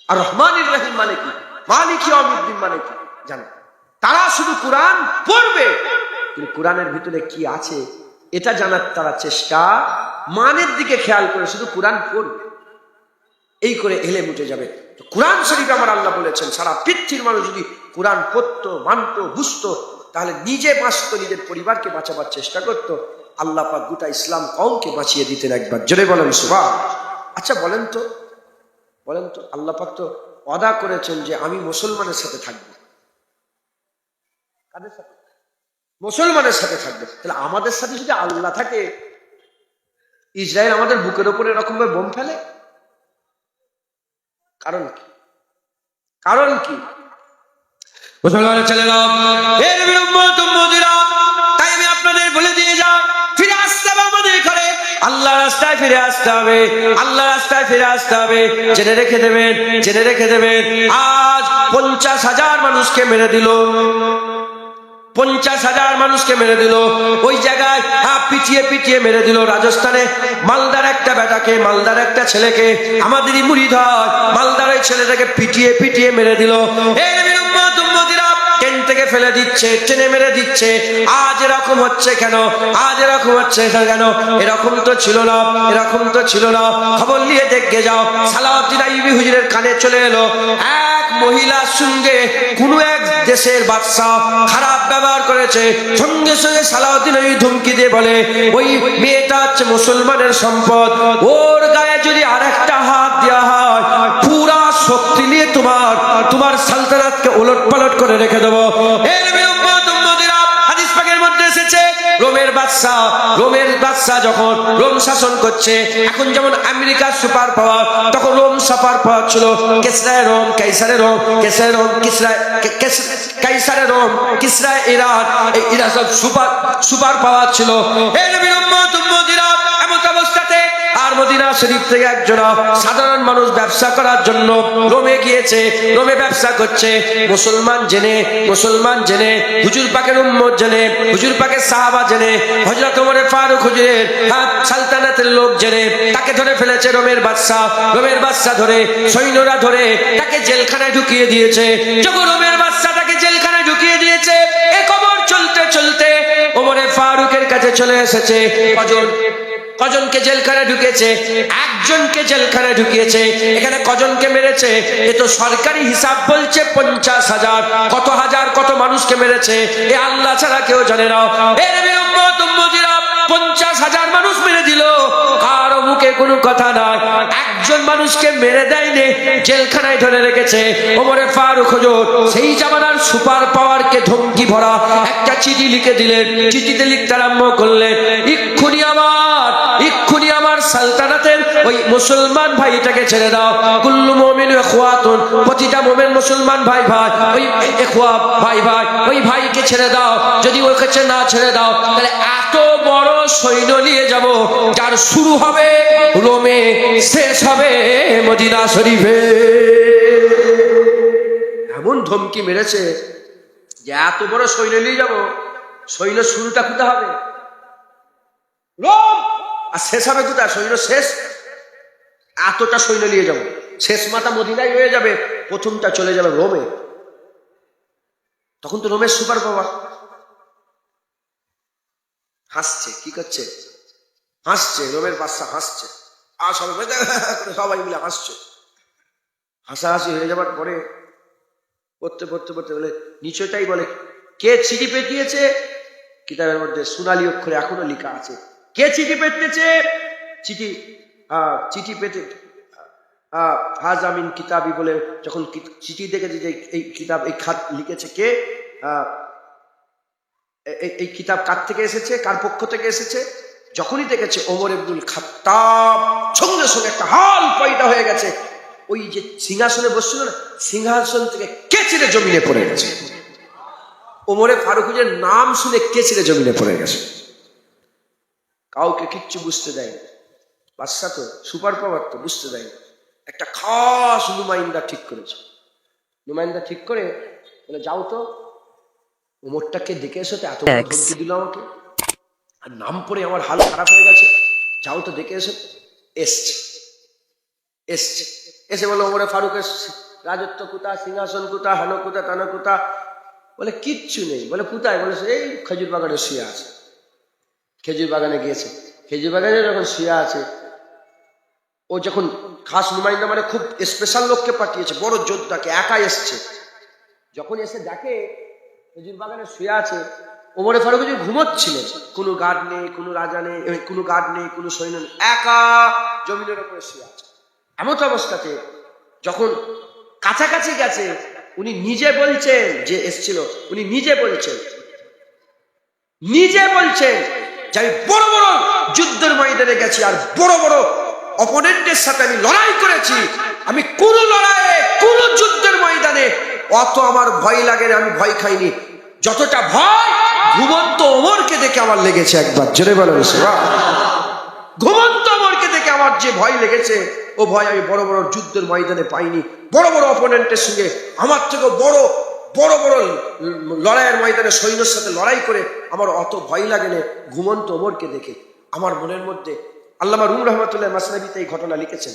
আর রহমানির রহিম মানে কি, মালিক ইয়াউমিদ্দিন মানে কি জানে। তারা শুধু কোরআন পড়বে, কিন্তু কোরআনের ভিতরে কি আছে এটা জানার তারা চেষ্টা, মানের দিকে খেয়াল করে শুধু কোরআন পড়বে, এই করে এলেম উঠে যাবে। কোরআন শরীফে আমার আল্লাহ বলেছেন সারা পৃথিবীর মানুষ যদি কোরআন পড়তো, মানতো, বুঝতো, তাহলে নিজে বাঁচতো, নিজের পরিবারকে বাঁচাবার চেষ্টা করতো, আল্লাহ পাক গোটা ইসলাম কওমকে বাঁচিয়ে দিতেন। একবার জোরে বলেন সুবহান। আচ্ছা বলেন তো আল্লাহ পাক তো ওয়াদা করেছেন যে আমি মুসলমানের সাথে থাকবো। কাদের সাথে? মুসলমানের সাথে থাকবে। তাহলে আমাদের সাথে যদি আল্লাহ থাকে, ইসরায়েল আমাদের বুকের উপরে এরকম ভাবে বোম ফেলে, কারণ কি? কারণ কি? মুসলমানের ছেলেরা, হে নবীর উম্মত উম্মতিরা, তাই আমি আপনাদের বলে দিয়ে যাই, ফিরে আসতে হবে আমাদের ঘরে, আল্লাহর রাস্তায় ফিরে আসতে হবে, আল্লাহর রাস্তায় ফিরে আসতে হবে। জেনে রেখে দেবেন, জেনে রেখে দেবেন, আজ 50,000 মানুষকে মেরে দিল, 50,000 মানুষকে মেরে দিল। ওই জায়গায় পিটিয়ে পিটিয়ে মেরে দিল রাজস্থানে, মালদার একটা বেটাকে, মালদার একটা ছেলেকে, আমাদেরই মুরিদ হয়, মালদার ওই ছেলেটাকে পিটিয়ে পিটিয়ে মেরে দিল। এই নবীর উম্মত উম্মতিরা, ট্রেন থেকে ফেলে দিচ্ছে, ট্রেনে মেরে দিচ্ছে। আজ এরকম হচ্ছে কেন? আজ এরকম হচ্ছে কেন? এরকম তো ছিল না, এরকম তো ছিল না। খবর নিয়ে দেখে যাও, সালাউদ্দিন আইয়ুবী হুজুরের কানে চলে এলো এক মহিলার সঙ্গে কোন এক দেশের বাদশা খারাপ ব্যবহার করেছে। সঙ্গে সঙ্গে সালাউদ্দিন আইয়ুবী ধমকি দিয়ে বলে, ওই মেয়েটা হচ্ছে মুসলমানের সম্পদ, ওর গায়ে যদি আরেকটা হাত দেওয়া হয়, পুরা শক্তি নিয়ে তোমার সালতানাতকে ওলট পালট করে রেখে দেবো। হাদিস পাকের মধ্যে এসেছে, রোমের বাদশা যখন রোম শাসন করছে, এখন যেমন আমেরিকার সুপার পাওয়ার, তখন রোম সুপার পাওয়ার ছিল। কেসরায় রোম, কাইসারে রোম, কেসরায় রোম, কাইসারে রোম, কিসরায় ইরান, এরা সব সুপার পাওয়ার ছিল। এই নবীর উম্মত উম্মতিরা, এমন অবস্থাতে আর মদিনা শরীফ থেকে একজন সাধারণ মানুষ ব্যবসা করার জন্য রোমে গিয়েছে, রোমে ব্যবসা করছে। মুসলমান জেনে হুজুর পাকের উম্মত জেনে, হুজুর পাকের সাহাবা জেনে, হযরত ওমর ফারুক হুজুরের সালতানাতের লোক জেনে তাকে ধরে ফেলেছে রোমের বাদশা ধরে, সৈন্যরা ধরে তাকে জেলখানায় ঢুকিয়ে দিয়েছে। যখন রোমের বাদশা তাকে জেলখানায় ঢুকিয়ে দিয়েছে, এই খবর চলতে চলতে ওমর ফারুকের কাছে চলে এসেছে। কজনকে জেলখানায় ঢুকিয়েছে? একজনকে জেলখানায় ঢুকিয়েছে। এখানে কজনকে মেরেছে? এ তো সরকারি হিসাব বলছে 50,000। কত হাজার কত মানুষকে মেরেছে এ আল্লাহ ছাড়া কেউ জানে না। এ নবীর উম্মত উম্মতিরা 50,000 মানুষ মেরে দিল, কারো মুখে কোনো কথা নাই। একজন মানুষকে মেরে দেয়নি, জেলখানায় ধরে রেখেছে। ওমর ফারুক হুজুর সেই জামানার সুপার পাওয়ারকে ধমকি ভরা একটা চিঠি লিখে দিলেন। চিঠিতে লিখতে আরম্ভ করলেন, ইক্ষুনি আমার সালতানাতের ওই মুসলমান ভাইটাকে ছেড়ে দাও। কুল্লু মুমিন ইখওয়াতুন, প্রতিটা মুমিন মুসলমান ভাই ওই ইখওয়া ভাই ওই ভাইকে ছেড়ে দাও। যদি ওর কাছে না ছেড়ে দাও তাহলে এত বড় সৈন্য নিয়ে যাব যার শুরু হবে রোমে, শেষ হবে মদিনা শরীফে। এমন ধমকি মেরেছে যে এত বড় সৈন্য নিয়ে যাব, সৈন্য শুরুটা কোথায় হবে? রোম। আর শেষ হবে কোথায়? সৈন্য শেষ এতটা সৈন্য নিয়ে যাবো, শেষ মাথা মদিনায় হয়ে যাবে, প্রথমটা চলে যাবে রোমে। তখন তো রোমের সুপার পাওয়ার হাসছে। কি করছে? হাসছে। রোমের বাদশা হাসছে, আর সবাই মিলে হাসছে। হাসাহাসি হয়ে যাবার পরে পড়তে বলে নিচয়টাই বলে, কে চিঠি পেটিয়েছে? কিতাবের মধ্যে সোনালী অক্ষরে এখনো লেখা আছে কে চিঠি পেতেছে। চিঠি পেতে হাজামিন কিতাবি বলে যখন চিঠি দেখেছে যে এই কিতাব, এই খাত লিখেছে কে, এই কিতাব কার থেকে এসেছে, কার পক্ষ থেকে এসেছে, যখনই দেখেছে ওমর ইবনুল খাত্তাব, সঙ্গে সঙ্গে একটা হাল পয়দা হয়ে গেছে। ওই যে সিংহাসনে বসছিল না, সিংহাসন থেকে কে ছিঁড়ে জমিনে পড়ে গেছে। ওমরে ফারুকের নাম শুনে কে ছিঁড়ে জমিনে পড়ে গেছে। কাউকে কিচ্ছু বুঝতে দেয়নি। বাদশা তো সুপার পাওয়ার, তো বুঝতে দেয়নি। একটা খাস নুমাইন্দা ঠিক করেছে। নুমাইন্দা ঠিক করে বলে, যাও তো ওমরটাকে দেখে এসো, তো এত ধমকি দিল আমাকে, আর নাম পড়ে আমার হাল খারাপ হয়ে গেছে, যাও তো দেখে এসো। এসে বলে, ওমরে ফারুকের রাজত্ব কোথা, সিংহাসন কোথা, হেন কোথা, তেন কোথা? বলে কিচ্ছু নেই। বলে কোথায়? বলে এই খেজুর বাগানে শুয়ে আছে। খেজুর বাগানে গিয়েছে। খেজুর বাগানে যখন শুয়ে আছে, ও যখন খাস নুমাইন্দা মানে খুব স্পেশাল লোককে পাঠিয়েছে, বড় যোদ্ধাকে, একা এসছে। যখন এসে দেখে খেজুর বাগানে শুয়ে আছে, ওমরে ফারুক ঘুমোচ্ছিলেন। কোনো গার্ড নেই, কোনো রাজা নেই, কোনো গার্ড নেই, কোনো সৈন্য নেই, একা জমিনের উপরে শুয়ে আছে। এমত অবস্থাতে যখন কাছাকাছি গেছে, উনি নিজে বলছেন, যে এসছিল উনি নিজে বলছেন যে আমি বড় বড় যুদ্ধের ময়দানে গেছি, আর বড় বড় অপোনেন্টের সাথে আমি লড়াই করেছি। আমি কোন লড়াইয়ে, কোন যুদ্ধের ময়দানে অত আমার ভয় লাগে না, আমি ভয় খাইনি। যতটা ভয় ঘুমন্ত ওমরকে দেখে আমার লেগেছে। একবার জোরে বলেন সুবহানাল্লাহ। ঘুমন্ত ওমরকে দেখে আমার যে ভয় লেগেছে, ও ভয় আমি বড় বড় যুদ্ধের ময়দানে পাইনি। বড় বড় অপোনেন্টের সঙ্গে, আমার থেকে বড় বড় বড় লড়াইয়ের ময়দানে সৈন্যের সাথে লড়াই করে আমার অত ভয় লাগে না ঘুমন্ত ওমরকে দেখে। আমার মনের মধ্যে, আল্লামা রুম রহমতুল্লাহ মাসনাবিতে এই ঘটনা লিখেছেন,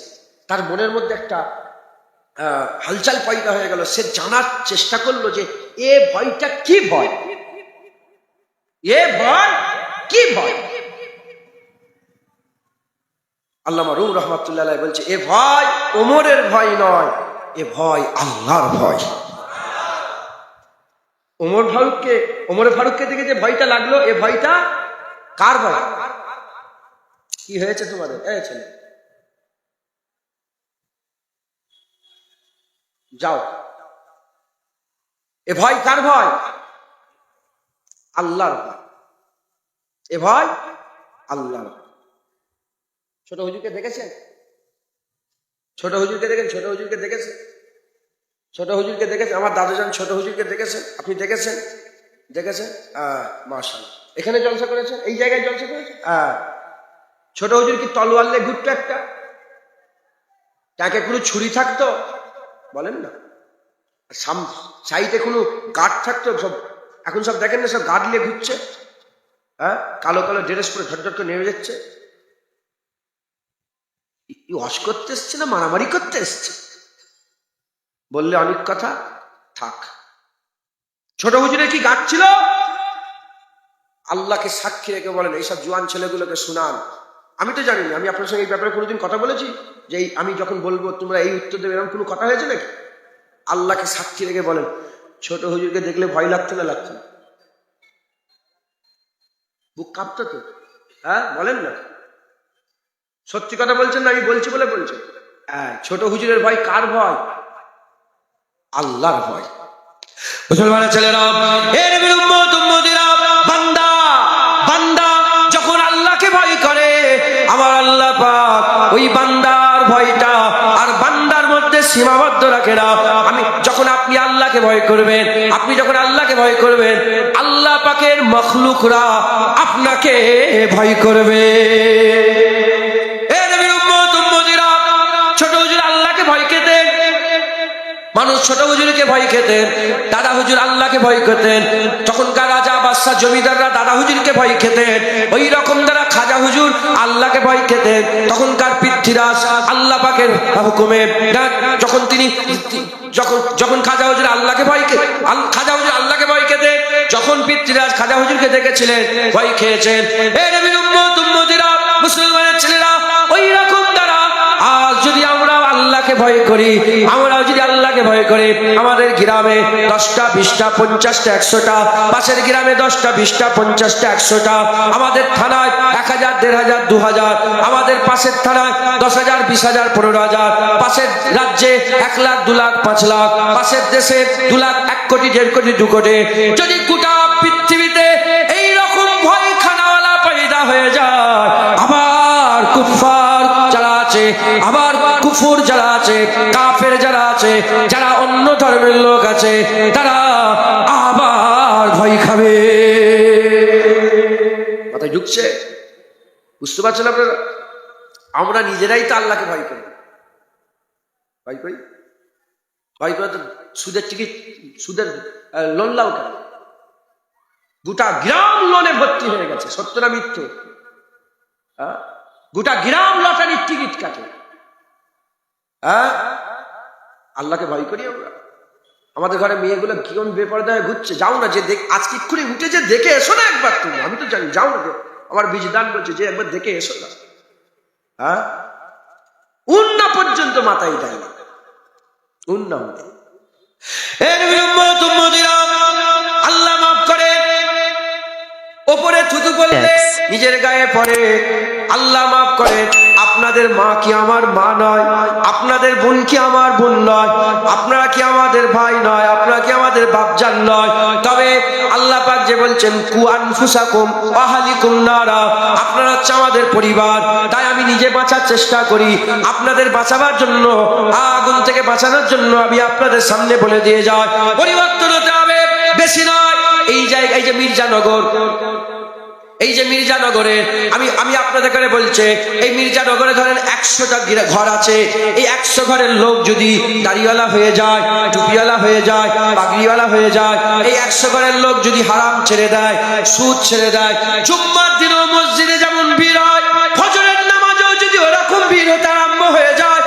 তার মনের মধ্যে একটা হালচাল পয়দা হয়ে গেল। সে জানার চেষ্টা করলো যে এ ভয়টা কি ভয়, এ ভয় কি ভয়। আল্লামা রুম রহমতুল্লাহ বলছে, এ ভয় ওমরের ভয় নয়, এ ভয় আল্লাহর ভয়। ওমর ফারুককে দেখে যে ভয়টা লাগলো, এ ভয়টা কার ভয়? কি হয়েছে তোমাদের? এই ছেলে যাও, এ ভয় কার ভয়? আল্লাহর ভয়। এ ভয় আল্লাহর। ছোট হুজুরকে দেখেছেন? ছোট হুজুরকে দেখেছেন? আমার দাদুজান ছোট হুজুরকে দেখেছেন? আপনি দেখেছেন? মাশাআল্লাহ। এখানে জলসা করেছেন? এই জায়গায় জলসা করেছেন? ছোট হুজুর কি তলোয়ার নিয়ে ঘুরতো একটা? তাকে কোনো ছুরি থাকতো? বলেন না। সাইডে কোনো গার্ড থাকতো? সব এখন সব দেখেন না, সব গার্ড নিয়ে ঘুরছে। হ্যাঁ, কালো কালো ড্রেস পরে ঝটঝট করে নেমে যাচ্ছে। ওয়াশ করতে এসছে না মারামারি করতে এসছে? বললে অনেক কথা, থাক। ছোট হুজুরের কি গার্ড ছিল? আল্লাহকে সাক্ষী রেখে বলেন, এইসব জোয়ান ছেলেগুলোকে শুনান। আমি তো জানি না, আমি আপনার সঙ্গে এই ব্যাপারে কোনোদিন কথা বলেছি যে আমি যখন বলবো তোমরা এই উত্তর দেবে, এরকম কোনো কথা হয়েছে নাকি? আল্লাহকে সাক্ষী রেখে বলেন, ছোট হুজুরকে দেখলে ভয় লাগতো না লাগতো না? বুক কাঁপতো তো? হ্যাঁ, বলেন না। সত্যি কথা বলছেন না আমি বলছি বলে বলছেন? হ্যাঁ, ছোট হুজুরের ভয় কার ভয়? আল্লাহর ভয়। মুসলমানের ছেলেরা, এর বান্দা বান্দা যখন আল্লাহকে ভয় করে, আমার আল্লাহ পাক ওই বান্দার ভয়টা আর বান্দার মধ্যে সীমাবদ্ধ রাখে না। যখন আপনি আল্লাহকে ভয় করবেন, আপনি যখন আল্লাহকে ভয় করবেন, আল্লাহ পাকের মখলুকরা আপনাকে ভয় করবে। ছোট হুজুর আল্লাহকে ভয় খেতেন, মানুষ ছোট হুজুরকে ভয় খেতেন, দাদা হুজুর আল্লাহকে ভয় খেতেন। তখনকার রাজা বাদশা জমিদাররা দাদা হুজুরকে ভয় খেতেন, ওই রকম দ্বারা খাজা হুজুর আল্লাহকে ভয় খেতেন। তখনকার পৃথ্বীরাজ আল্লাহ পাকের হুকুমে যখন তিনি যখন খাজা হুজুর আল্লাহকে ভয় খাজা হুজুর আল্লাহকে ভয় খেতেন, যখন পৃথ্বীরাজ খাজা হুজুরকে দেখেছিলেন ভয় খেয়েছেন। এই নবীর উম্মত উম্মতিরা, মুসলমানের ছেলেরা, ওই রকম দ্বারা আজ যদি আমরা আল্লাহকে ভয় করি, আমরাও যদি আল্লাহকে ভয় করি, আমাদের গ্রামে 10টা 20টা 50টা 100টা, পাশের গ্রামে 10টা 20টা 50টা 100টা, আমাদের থানায় 1000 1500 2000, আমাদের পাশের থানায় 10,000 20,000 15,000, পাশের রাজ্যে 1 লাখ 2 লাখ 5 লাখ, পাশের দেশে 2 লাখ 1 কোটি 1.5 কোটি 2 কোটি। যদি গোটা পৃথিবীতে এইরকম ভয় খানাওয়ালা পয়দা হয়ে যায়, আবার কুফার যারা আছে, আবার কুফুর যারা আছে, কাফের যারা আছে, যারা অন্য ধর্মের লোক আছে, তারা আবার ভয় খাবে। মাথায় ঢুকছে? বুঝতে পারছেন আপনারা? আমরা নিজেরাই তো আল্লাহকে ভয় করি। ভয় করি, ভয় করে তো সুদের টিকিট, সুদের লোন লাও কেন? গোটা গ্রাম লোনে ভর্তি হয়ে গেছে, সত্য না মিথ্যে? গোটা গ্রাম লটারির টিকিট কাটে। আল্লাহকে ভয় করি আমরা? আমাদের ঘরে মেয়েগুলো কিরম বেপরদা হয়ে ঘুরছে, যাও না, যে আজকে এক্ষুনি উঠে যে দেখে এসো না একবার তুমি। আমি তো জানি, যাও না, আমার বীজদান বলছে যে একবার দেখে এসো না। উন্না পর্যন্ত মাথায় দেয় না, উন্না। আল্লাহ মাফ করে, ওপরে থুতু করলে নিজের গায়ে পড়ে। আল্লাহ মাফ করে, আপনাদের মা কি আমার মা নয়? আপনাদের বোন কি আমার বোন নয়? আপনারা কি আমাদের ভাই নয়? আপনারা কি আমাদের বাপজান নয়? তবে আল্লাহ পাক যে বলছেন কু আনফুসাকুম ওয়া আহলিকুম নারা, আপনারা হচ্ছে আমাদের পরিবার, তাই আমি নিজে বাঁচার চেষ্টা করি, আপনাদের বাঁচাবার জন্য, আগুন থেকে বাঁচানোর জন্য আমি আপনাদের সামনে বলে দিয়ে যাই, পরিবর্তন হতে হবে, বেশি নয়। এই জায়গায়, এই যে মির্জানগর, এই যে মির্জানগরে আমি আপনাদের কাছে বলছে, এই মির্জানগরে ধরেন 100টা ঘর আছে। এই 100 ঘরের লোক যদি দাড়িওয়ালা হয়ে যায়, টুপিওয়ালা হয়ে যায়, পাগড়িওয়ালা হয়ে যায়, এই 100 ঘরের লোক যদি হারাম ছেড়ে দেয়, সুদ ছেড়ে দেয়, জুম্মার দিনও মসজিদে যেমন ভিড় হয়, ফজরের নামাজেও যদি ওরকম ভিড় হতে আরম্ভ হয়ে যায়,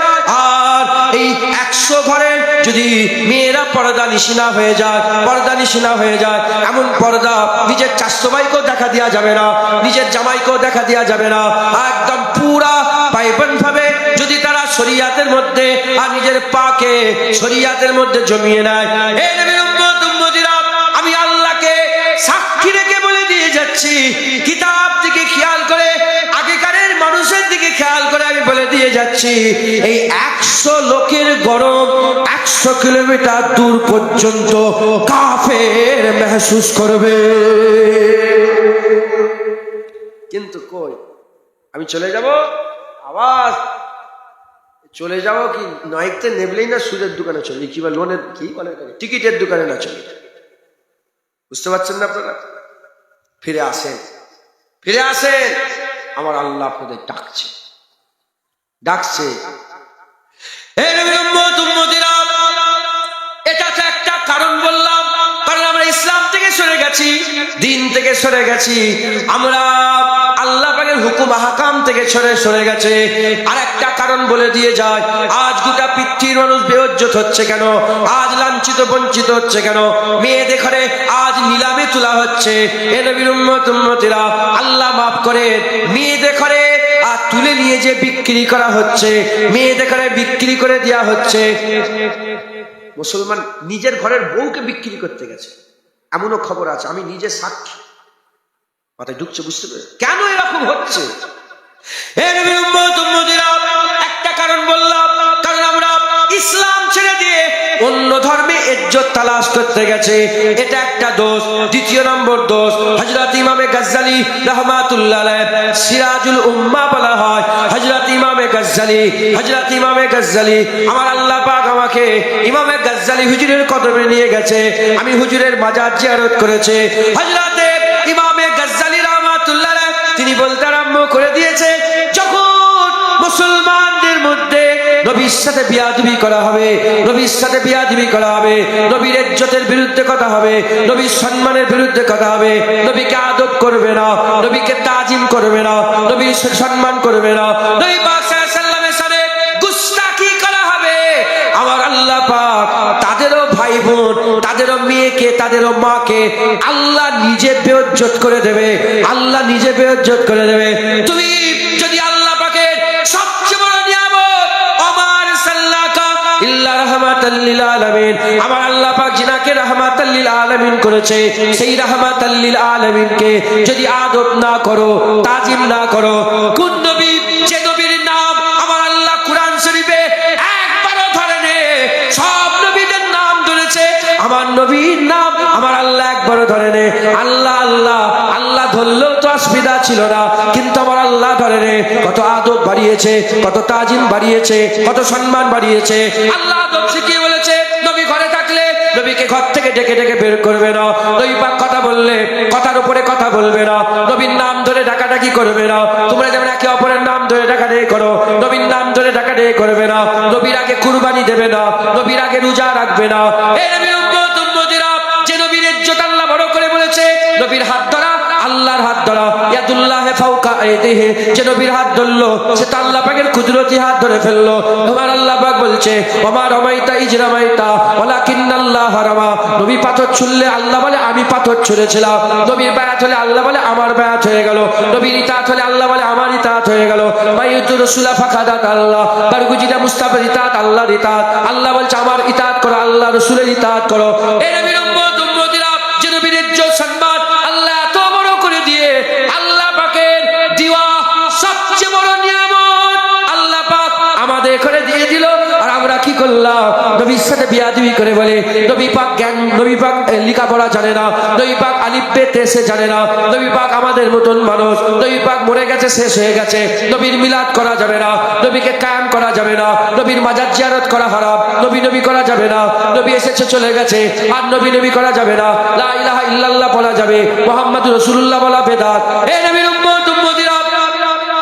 আর এই 100 ঘরে যদি মেয়েরা পর্দা নিশিনা হয়ে যায়, পর্দা নিশিনা হয়ে যায়, এমন পর্দা নিজের চাচাতো ভাইকেও দেখা দেওয়া যাবে না, নিজের জামাইকেও দেখা দেওয়া যাবে না, একদম পুরা পাইবন ভাবে যদি তারা শরিয়াতের মধ্যে আর নিজের পাকে শরিয়াতের মধ্যে জমিয়ে নেয়। এই নবীর উম্মত উম্মতিরা, আমি আল্লাহকে সাক্ষী রেখে বলে দিয়ে যাচ্ছি, কিতাব থেকে খেয়াল করে, আগেকারের মানুষের দিকে খেয়াল করে আমি বলে দিয়ে যাচ্ছি, এই 100 লোকের গরম 100 কিলোমিটার দূর পর্যন্ত কাফের মেহসুস করবে। কিন্তু কই, আমি চলে যাব, আবার চলে যাব কি নাইকতে নেবলেই না সুদের দোকানে চলে, কি বা লোনের কি বলে টিকিটের দোকানে না চলে। বুঝতে পারছেন না আপনারা? ফিরে আসেন, ফিরে আসেন। আমার আল্লাহ আপনাদের ডাকছে ডাকছে। হে নবীর উম্মত উম্মতিরা, এটা তো একটা কারণ বললাম, কারণ আমরা ইসলাম থেকে সরে গেছি, দিন থেকে সরে গেছি, আমরা আল্লাহ পাকের হুকুম আহকাম থেকে সরে গেছে। আর একটা কারণ বলে দিয়ে যায়, আজ গোটা পৃথিবীর মানুষ বেইজ্জত হচ্ছে কেন, আজ লাঞ্ছিত বঞ্চিত হচ্ছে কেন, মেয়েদের ঘরে আজ নিলামে তোলা হচ্ছে। হে নবীর উম্মত উম্মতিরা, আল্লাহ মাফ করে, মেয়েদের ঘরে আর তুলে নিয়ে যে বিক্রি করা হচ্ছে, মেয়েদের ঘরে বিক্রি করে দেওয়া হচ্ছে। মুসলমান নিজের ঘরের বউকে বিক্রি করতে গেছে, এমনও খবর আছে, আমি নিজে সাক্ষী। মাথায় ঢুকছে, বুঝতে পেরে কেন এরকম হচ্ছে? একটা কারণ বললাম, কারণ আমরা ইসলাম ছেড়ে দিয়ে অন্য ধর্মে ইজ্জত তালাশ করতে গেছে, এটা একটা দোষ। দ্বিতীয় নম্বর দোষ, হযরত ইমামে গজ্জালী রাহমাতুল্লাহ আলাইহি, সিরাজুল উম্মাহ বলা হয় হযরত ইমামে গজ্জালী। হযরত ইমামে গজ্জালী, আমার আল্লাহ পাক আমাকে ইমামে গজ্জালী হুজুরের কদমে নিয়ে গেছে, আমি হুজুরের মাজার জিয়ারত করেছে। হযরত ইমামে গজ্জালী রাহমাতুল্লাহ আলাইহি তিনি বলতে আরম্ভ করে দিয়েছে, যখন মুসলমানদের মধ্যে নবীর সাথে বিয়াদবি করা হবে, নবীর সাথে বিয়াদবি করা হবে, নবীর ইজ্জতের বিরুদ্ধে কথা হবে, নবীর সম্মানের বিরুদ্ধে কথা হবে, নবীকে আদব করবে না, নবীকে তাজিম করবে না, নবীর সম্মান করবে না, নবী পাক সাল্লাল্লাহু আলাইহি ওয়াসাল্লামের সাথে গুস্তাখি করা হবে, আমার আল্লাহ পাক তাদেরও ভাই বোন, তাদেরও মেয়েকে, তাদেরও মাকে আল্লাহ নিজে বেইজ্জত করে দেবে, আল্লাহ নিজে বেইজ্জত করে দেবে। তুমি যদি আল্লাহ পাকের সবচেয়ে বড় নিয়ামত আমার সাল্লাকা ইল্লা রাহমাতাল লিল আলামিন, আমার আল্লাহ পাক জিনাকে রাহমাতাল লিল আলামিন করেছে, সেই রাহমাতাল লিল আলামিনকে যদি আদব না করো, তাজিম না করো, কোন নবী, যে নবীর নাম আমার আল্লাহ কুরআন শরীফে একবারও ধরেনি, সব নবীদের নাম ধরেছে, আমার নবীর নাম আমার আল্লাহ একবারও ধরেনি। আল্লাহ আল্লাহ আল্লাহ ধরলেও তো অসুবিধা ছিল না, কিন্তু আমার আল্লাহ ধরেনি। কত আদব বাড়িয়েছে, কত তাজিম বাড়িয়েছে, কত সম্মান বাড়িয়েছে। আল্লাহ আদব শিখিয়ে বলেছে, নবী ঘরে থাকলে নবীকে ঘর থেকে ডেকে ডেকে বের করবে না, নবী পাক কথা বললে কথার উপরে কথা বলবে না, নবীর নাম ধরে ডাকাডাকি করবে না। তোমরা যেমন একে অপরের নাম ধরে ডাকাডাকি করো, নবীর নাম ধরে ডাকাডাকি করবে না, নবীর আগে কুরবানি দেবে না, নবীর আগে রোজা রাখবে না। এই নবীর উম্মত উম্মতিরা, যে নবীর ইজ্জত আল্লাহ বড় করে বলেছে, নবীর হাত ধরা আল্লাহর হাত ধরা, ইয়াদুল্লাহি ফাওকা আইদিহি, যে নবীর হাত ধরলো সে তো আল্লাহ পাকের কুদরতি হাত ধরে ফেললো। আমার আল্লাহ পাক বলছে, ওমা রামাইতা ইজ রামাইতা ওয়ালাকিন্নাল্লাহ রামা, নবী পাথর ছুঁড়লে আল্লাহ বলে আমি পাথর ছুঁড়েছিলাম, নবীর বায়াত হলে আল্লাহ বলে আমার বায়াত হয়ে গেল, নবীর ইতাআত হলে আল্লাহ বলে আমার ইতাআত হয়ে গেল। মাইয়ুতুর রাসূলা ফাকাদাত আল্লাহ, বারগুজিদা মুস্তাফার ইতাআত আল্লাহর ইতাআত, আল্লাহ বলছে আমার ইতাআত করো, আল্লাহ রাসূলের ইতাআত করো। এই নবীর উম্মত উম্মতিরা, যে নবীর ইজ্জত সম্মান আল্লাহ এত বড় করে দিয়ে, আল্লাহ পাকের দিওয়া সবচেয়ে বড় নিয়ামত আল্লাহ পাক আমাদের করে দিয়ে দিল, আর আমরা কি করলাম? নবীর সাথে বিয়াদবি করে বলে, নবী পাক জ্ঞান, নবী পাক লেখাপড়া জানে না, নবী পাক আলিফ বে তে সে জানে না, নবী পাক আমাদের মতন মানুষ, নবী পাক মরে গেছে, শেষ হয়ে গেছে, নবীর মিলাদ করা যাবে না, নবীকে কায়াম করা যাবে না, নবীর মাজার জিয়ারত করা হারাম, নবী নবী করা যাবে না, নবী এসেছে চলে গেছে আর নবী নবী করা যাবে না, লা ইলাহা ইল্লাল্লাহ বলা যাবে, মুহাম্মাদুর রাসূলুল্লাহ বলা বেদাত। এই নবীর উম্মত উম্মতিরা,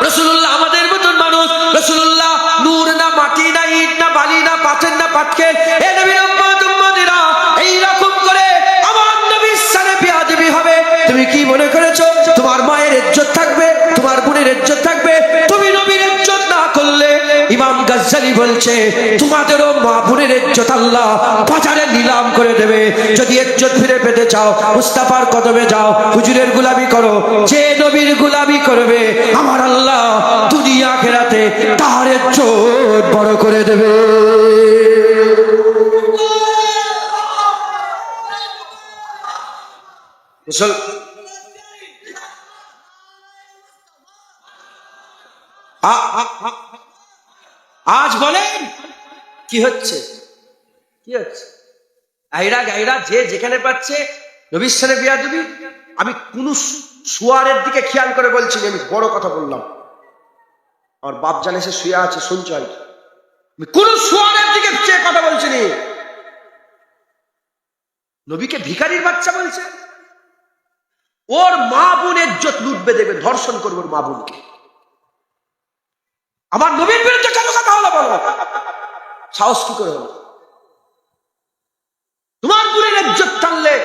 রাসূলুল্লাহ আমাদের মতন মানুষ, রাসূলুল্লাহ নূর না, মাটি না, ইট না, বালি না, পাথর না, পাটকেল। এই নবীর উম্মত উম্মতিরা, এই রকম করে আমার নবীর সাথে বিয়াদবি হবে। তুমি কি মনে করেছো তোমার মায়ের ইজ্জত থাকবে, তোমার বোনের ইজ্জত থাকবে? তুমি নবীর ইজ্জত না করলে, ইমাম গজ্জালী বলছে, তোমাদেরও মা বোনের ইজ্জত আল্লাহ বাজারে নিলাম করে দেবে। যদি ইজ্জত ফিরে পেতে চাও, মুস্তাফার কদমে যাও, হুজুরের গোলামি করো। যে নবীর গোলামি করবে, আমার আল্লাহ দুনিয়া আখিরাতে তার ইজ্জত বড় করে দেবে। আজ বলেন কি হচ্ছে, কি হচ্ছে? আইরা গাইরা যে যেখানে পাচ্ছে নবীর সাথে বিয়াদবি। আমি কোন সুয়ারের দিকে খেয়াল করে বলছি, আমি বড় কথা বললাম, আমার বাপ জানে সে শুয়ে আছে, শুনছ আর কি। আমি কোন সুয়ারের দিকে চেয়ে কথা বলছি নি। নবীকে ভিখারির বাচ্চা বলছে, ওর মা বোনের ইজ্জত লুটবে, দেবে, ধর্ষণ করবে ওর মা বোনকে। আমার নবীর বিরুদ্ধে কেন কথা হলো বলো? সাহস কি করে হলো? তোমার বোনের ইজ্জত টানলে,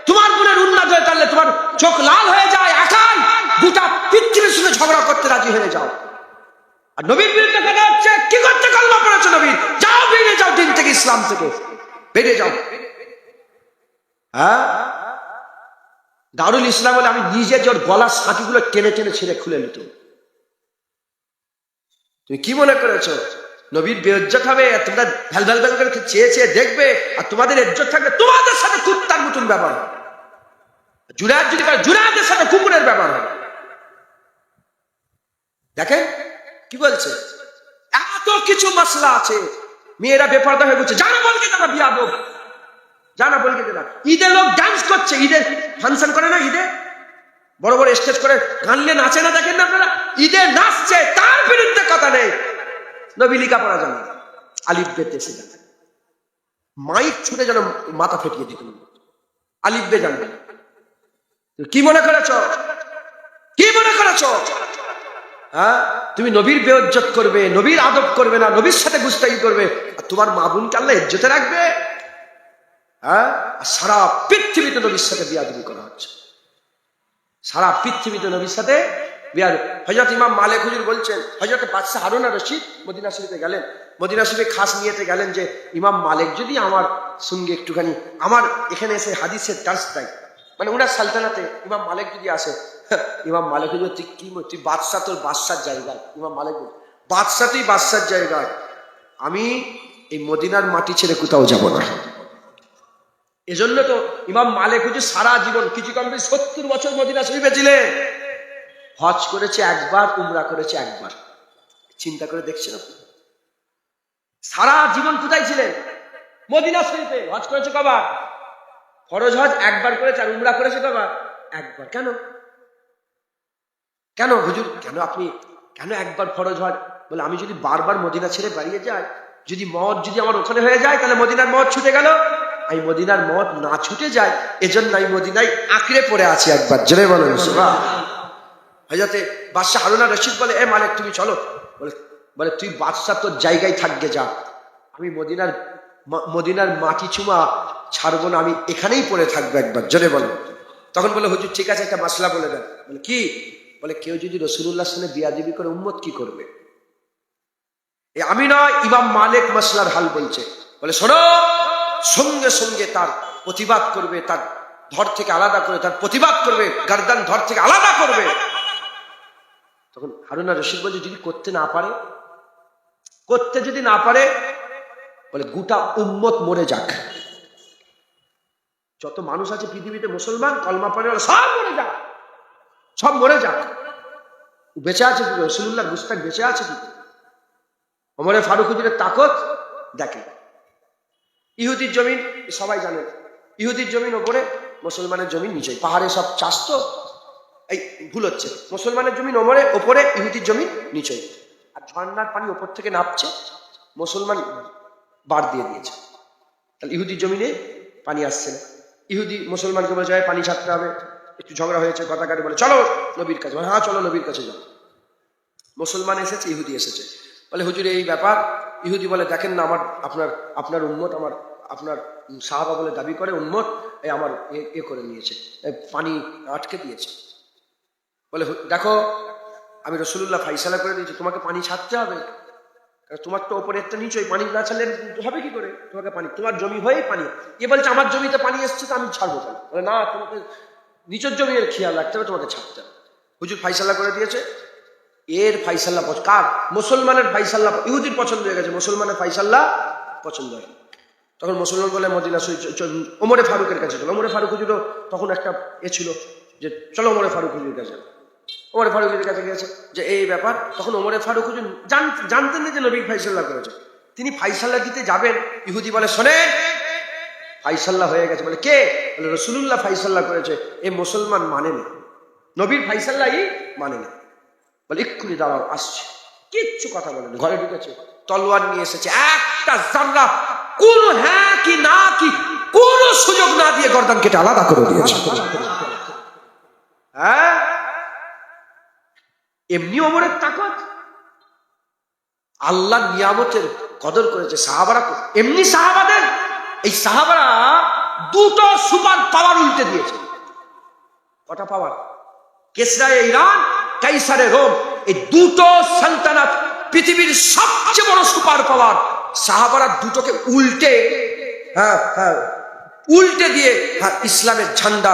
তোমার বোনের উন্নত হয়ে টানলে তোমার চোখ লাল হয়ে যায়, একাই গোটা পৃথিবীর সঙ্গে ঝগড়া করতে রাজি হয়ে যাও। আর নবীর বিরুদ্ধে কথা হচ্ছে, কি করতে কলমা পড়েছে নবীর? যাও, বেরিয়ে যাও দিন থেকে, ইসলাম থেকে বেরিয়ে যাও। হ্যাঁ, দারুল ইসলাম বলে আমি নিজে যে ওর গলার সাঁটিগুলো টেনে টেনে ছিঁড়ে খুলে নিত। তুমি কি মনে করেছো নবীর বেইজ্জত হবে? তোমরা ভ্যাল ভ্যাল ভ্যাল করে চেয়ে চেয়ে দেখবে, আর তোমাদের ইজ্জত থাকবে, তোমাদের সাথে কুত্তার মতন ব্যবহার হবে। জুনায়েদ যদি করে, জুনায়েদের সাথে কুকুরের ব্যবহার হবে। দেখেন কি বলছে, এত কিছু মশলা আছে। মেয়েরা বেপরদা হয়ে বলছে, জানা বলকে তারা বিয়া দেব, জানা বলকে তারা। ঈদে লোক ডান্স করছে, ঈদের ফাংশন করে না, ঈদে বড় বড় স্টেজ করে গান নিয়ে নাচে না, দেখেন না আপনারা? ঈদে নাচছে, তার বিরুদ্ধে কথা নেই। নবী লেখাপড়া জানে, আলিফ বেতে সে জানে, মাইক ছুটে যেন মাথা ফেটিয়ে দিত, আলিফ বে জানবে। কি মনে করেছ, কি মনে করেছ? হ্যাঁ, তুমি নবীর বেইজ্জত করবে, নবীর আদব করবে না, নবীর সাথে গুস্তাখি করবে, আর তোমার মা বোনকে আল্লাহ ইজ্জতে রাখবে? হ্যাঁ, সারা পৃথিবীতে নবীর সাথে বিয়াদবি করা হচ্ছে, সারা পৃথিবীতে নবীর সাথে বিয়াদবি। হযরত ইমাম মালিক হুজুর বলছেন, হযরত বাদশাহ হারুন আর রশিদ মদিনা শরীফে গেলেন, মদিনা শরীফে খাস নিয়েতে গেলেন যে ইমাম মালিক যদি আমার সঙ্গে একটুখানি আমার এখানে এসে হাদিসের দার্স দেয়, মানে ওনার সালতানাতে ইমাম মালিক যদি আসে, ইমাম মালিক হুজুর তুই কি, তুই বাদশাহ, তোর বাদশার জায়গায়। ইমাম মালিক বলছে, বাদশাহ তুই বাদশার জায়গায়, আমি এই মদিনার মাটি ছেড়ে কোথাও যাব না। এজন্য তো ইমাম মালিক হুজুর সারা জীবন, কিছু কম 70 বছর মদিনা শরীফে ছিলেন। হজ করেছে একবার, উমরা করেছে একবার। চিন্তা করে দেখছেন আপনি, সারা জীবন কোথায় ছিলেন? মদিনা শরীফে। হজ করেছে কবার? ফরজ হজ একবার করেছে, আর উমরা করেছে কবার? একবার। কেন? কেন হুজুর, কেন আপনি কেন একবার ফরজ হজ? বলে আমি যদি বারবার মদিনা ছেড়ে বেরিয়ে যাই, যদি মত যদি আমার ওখানে হয়ে যায়, তাহলে মদিনার মত ছুটে গেল। আমি মদিনার মত না ছুটে যায়, এজন্য আমি মদিনায় আঁকড়ে পড়ে আছি। একবার জোরে বলেন সুবহানাল্লাহ। হযরতে বাদশাহ হারুন আর রশিদ বলে, এ মালিক তুমি চলো। বলে তুই বাদশাহ তোর জায়গায় থাকবে, যা, আমি মদিনার মাটি চুমা ছাড়বো না, আমি এখানেই পড়ে থাকবো। একবার জোরে বলেন। তখন বলে, হুজুর ঠিক আছে, একটা মাসলা বলে দেন। বলে কি? বলে কেউ যদি রাসূলুল্লাহর সাথে বিয়াদবি করে, উম্মত কি করবে? আমি নয়, ইমাম মালিক মাসলার হাল বলছে। বলে শোনো, সঙ্গে সঙ্গে তার প্রতিবাদ করবে, তার ধর থেকে আলাদা করে তার প্রতিবাদ করবে, গার্দান ধর থেকে আলাদা করবে। তখন হারুন আর রশিদ বলছে, যদি করতে না পারে, করতে যদি না পারে, বলে গোটা উম্মত মরে যাক, যত মানুষ আছে পৃথিবীতে মুসলমান কলমা পড়ে সব মরে যাক, সব মরে যাক। বেঁচে আছে কি? রাসূলুল্লাহর গুস্তাখ বেঁচে আছে কি? ওমরে ফারুক হুজুরের তাকত দেখে। ইহুদির জমিন সবাই জানেন, ইহুদির জমিন ওপরে, মুসলমানের জমিন নিচে, পাহাড়ে সব চাষ তো, এই ভুল হচ্ছে, মুসলমানের জমিন ওপরে, ইহুদির জমিন নিচে। আর ঝর্ণার পানি ওপর থেকে নামছে, মুসলমান বার দিয়ে দিয়েছে, তাহলে ইহুদির জমিনে পানি আসছে না। ইহুদি মুসলমানকে বলে যায় পানি ছাড়তে হবে, একটু ঝগড়া হয়েছে, কথা কাটে, বলে চলো নবীর কাছে। হ্যাঁ চলো নবীর কাছে যাও। মুসলমান এসেছে, ইহুদি এসেছে, বলে হুজুর এই ব্যাপার। ইহুদি বলে, দেখেন না, আপনার উম্মত, আপনার সাহাবা বলে দাবি করে উম্মত, আমার এ করে নিয়েছে, পানি আটকে দিয়েছে। বলে দেখো, আমি রাসূলুল্লাহ ফাইসালা করে দিয়েছি, তোমাকে পানি ছাড়তে হবে, কারণ তোমার তো ওপরে একটা নিচই, পানি না ছাড়লে হবে কি করে? তোমাকে পানি, তোমার জমি হয়েই পানি। এ বলছে আমার জমিতে পানি এসছে, তো আমি ছাড়বো কেন? বলে না, তোমাকে নিচের জমির খেয়াল রাখতে হবে, তোমাকে ছাড়তে হবে। হুজুর ফাইসালা করে দিয়েছে। এর ফাইসাল্লাহ কার? মুসলমানের ফাইসাল্লাহ ইহুদির পছন্দ হয়ে গেছে, মুসলমানের ফাইসাল্লাহ পছন্দ হয়। তখন মুসলমান বলে মদিনা ওমরে ফারুকের কাছে চলো। ওমরে ফারুক হুজুরও তখন একটা ছিল যে চলো ওমরে ফারুক হুজুরের কাছে। ওমরে ফারুক হুজুরের কাছে গিয়েছে যে এই ব্যাপার। তখন ওমরে ফারুক হুজুর জানতেন না যে নবী ফাইসাল্লাহ করেছে। তিনি ফাইসাল্লাহ দিতে যাবেন, ইহুদি বলে শোনেন, ফাইসাল্লাহ হয়ে গেছে। বলে কে? বলে রাসূলুল্লাহ ফাইসাল্লাহ করেছে। এই মুসলমান মানে না, নবীর ফাইসাল্লাহই মানে না। বলে এক্ষুনি দাঁড়াও, আসছে। কিচ্ছু কথা বলেন, ঘরে ঢুকেছে, তলোয়ার নিয়ে এসেছে, একটা জাররা কোন হ্যাঁ কি না কি কোন সুযোগ না দিয়ে গর্দান কেটে আলাদা করে দিয়েছে। হ্যাঁ, এমনি ওমরের তাকত, আল্লাহ নিয়ামতের কদর করেছে সাহাবারা। এমনি সাহাবাদের এই সাহাবারা দুটো সুপার পাওয়ার উল্টে দিয়েছে। কটা পাওয়ার? কেসরায়ে ইরান, কাইসারে রোম, এই দুটো সালতানাত পৃথিবীর সবচেয়ে বড় সুপার পাওয়ার। সাহাবারা দুটোকে উল্টে উল্টে দিয়ে ইসলামের ঝান্ডা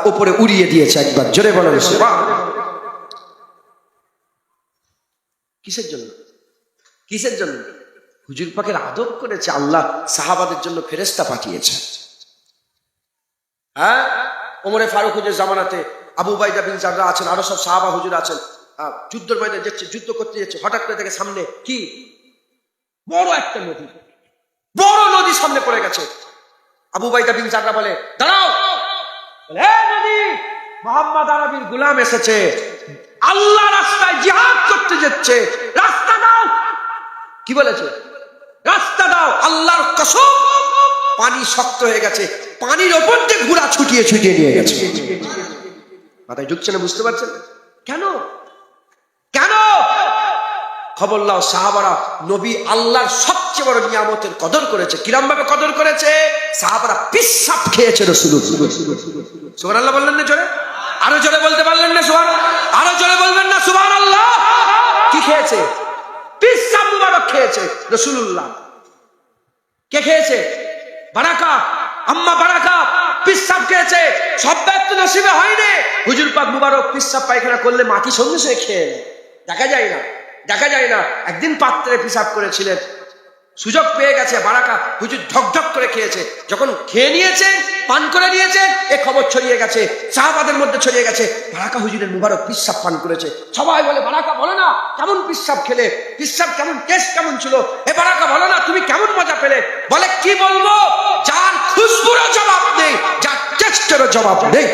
উপরে উড়িয়ে দিয়েছে। একবার জোরে বলেন সুবহানাল্লাহ। কিসের জন্য? কিসের জন্য? হুজুর পাকের আদব করেছে আল্লাহ, সাহাবাদের জন্য ফেরেশতা পাঠিয়েছে। ওমরে ফারুক হুজুর জামানাতে আবু উবাইদা বিন জাররাহ আছেন, আরো সব সাহাবা হুজুর আছেন, যুদ্ধের ময়দানে যাচ্ছে, যুদ্ধ করতে যাচ্ছে। হঠাৎ করে দেখে সামনে কি বড় একটা নদী, বড় নদী সামনে পড়ে গেছে। আবু উবাইদা বিন জাররাহ বলে, দাঁড়াও। নদী, মুহাম্মদ আরবির গোলাম এসেছে, আল্লাহ রাস্তায় জিহাদ করতে যাচ্ছে, রাস্তা দাও। কি বলেছে? রাস্তা দাও। আল্লাহর কসম, পানি শক্ত হয়ে গেছে, পানির ওপর দিয়ে ঘোড়া ছুটিয়ে ছুটিয়ে নিয়ে গেছে। মাথায় ঢুকছে না? বুঝতে পারছেন কেন? কেন? খবর লাও, সাহাবারা নবী আল্লাহর সবচেয়ে বড় নিয়ামতের কদর করেছে। কিরম ভাবে কদর করেছে? সাহাবারা পিসাব খেয়েছে রাসূলুল্লাহ। সুবহানাল্লাহ বললেন না জোরে? আরো জোরে বলতে পারলেন না সুবহানাল্লাহ? আরো জোরে বলবেন না সুবহানাল্লাহ? কি খেয়েছে? পিসাব মুবারক খেয়েছে রাসূলুল্লাহ। কে খেয়েছে? বারাকা, আম্মা বারাকা পিসাব খেয়েছে। সব ব্যক্তি নসিবে হয়নি। হুজুর পাক মুবারক পিসাব পায়খানা করলে মাটি সঙ্গে সঙ্গে খেয়ে নেয়, দেখা যায় না, দেখা যায় না। একদিন পাত্রে পিসাব করেছিলেন, সুযোগ পেয়ে গেছে, বারাকা হুজুর ঢকঢক করে খেয়েছে। যখন খেয়ে নিয়েছে, পান করে নিয়েছে, এ খবর ছড়িয়ে গেছে, সাহাবাদের মধ্যে ছড়িয়ে গেছে, বারাকা হুজুরের মুবারক পিসাব পান করেছে। সবাই বলে, বারাকা বলো না কেমন পিসাব খেলে, পিসাব কেমন, টেস্ট কেমন ছিল? এ বারাকা বলো না তুমি কেমন মজা পেলে? বলে, কি বলবো, যার খুশবুরও জবাব নেই, যার টেস্টেরও জবাব নেই।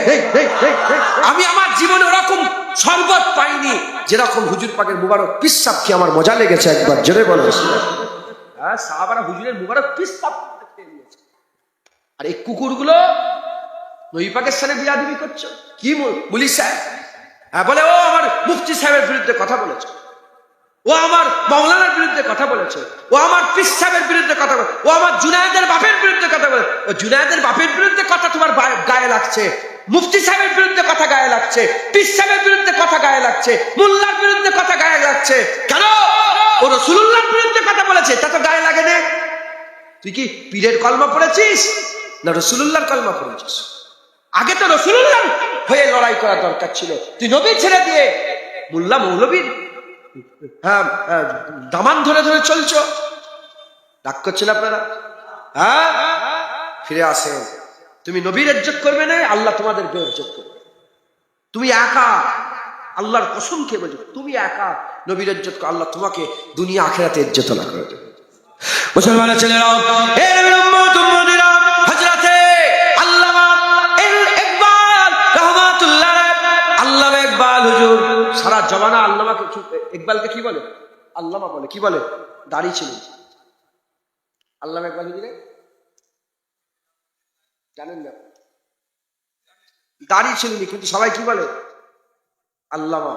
আমি আমার জীবনে ওরকম শরবত পাইনি যেরকম হুজুর পাকের মুবারক পিসাব খেয়ে আমার মজা লেগেছে। একবার জোরে বলো। সাহাবারা হুজুরের মুবারক পিসাব খেয়ে নিয়েছে। আর এই কুকুরগুলো নবী পাকের সাথে বিয়াদবি করছো। কি মুলি সাহেব? বলে, ও আমার মুফতি সাহেবের বিরুদ্ধে কথা বলেছে, ও আমার মাওলানার বিরুদ্ধে কথা বলেছে, ও আমার পীর সাহেবের বিরুদ্ধে কথা বলে, ও আমার জুনায়েদের বাপের বিরুদ্ধে কথা বলে। ও জুনায়েদের বাপের বিরুদ্ধে কথা তোমার গায়ে লাগছে, মুফতি সাহেবের বিরুদ্ধে কথা গায়ে লাগছে, পীর সাহেবের বিরুদ্ধে কথা গায়ে লাগছে, মোল্লার বিরুদ্ধে কথা গায়ে লাগছে। কেন? ও রাসূলুল্লাহর বিরুদ্ধে কথা বলেছে, তা তো গায়ে লাগে না। তুই কি পীরের কলমা পড়েছিস না রাসূলুল্লাহর কলমা পড়েছিস? আগে তো রাসূলুল্লাহ হয়ে লড়াই করা দরকার ছিল। তুই নবী ছেড়ে দিয়ে মোল্লা মৌলবীর দামান ধরে ধরে চলছো। রাগ করছেন আপনারা? ফিরে আসেন। তুমি নবীর ইজ্জত করবে না, আল্লাহ তোমাদের বেইজ্জত করবে। তুমি একা, আল্লাহর কসম খেয়ে বলছো, তুমি একা নবীর ইজ্জত করো, আল্লাহ তোমাকে দুনিয়া আখিরাতে ইজ্জত না করে দেবে। মুসলমানের ছেলেরা, এ নবীর উম্মত উম্মতিরা, হযরতে আল্লামা ইকবাল রাহমাতুল্লাহ আলাইহি, আল্লামা ইকবাল হুজুর সারা জমানা আল্লামাকে ইকবালকে কি বলে? আল্লামা বলে। কি বলে? দাড়ি ছিল। আল্লামা ইকবাল হুজুরে জানেন না, দাড়ি ছিল, কিন্তু সবাই কি বলে? আল্লামা।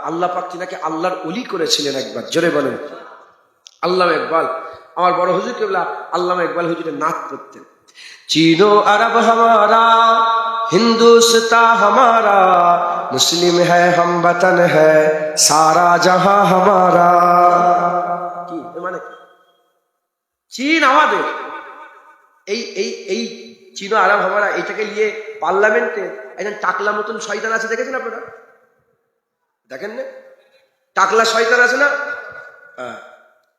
আল্লাহ পাক তিনাকে আল্লাহর ওলি করেছিলেন। একবার জোরে বলেন আল্লামা ইকবাল। আমার বড় হুজুর কেবলা আল্লামা ইকবাল হুজুরের নাত পড়তেন। चीनो अरब हमारा, हिंदुस्तान हमारा, मुस्लिम है हम वतन है सारा जहां हमारा। কি মানে? চীন আমাদের, এই এই এই চীনো আরব হামারা, এটাকে নিয়ে পার্লামেন্টে একজন টাকলা মতন শয়তান আছে, দেখেছেন আপনারা? দেখেন না? টাকলা শয়তান আছে না?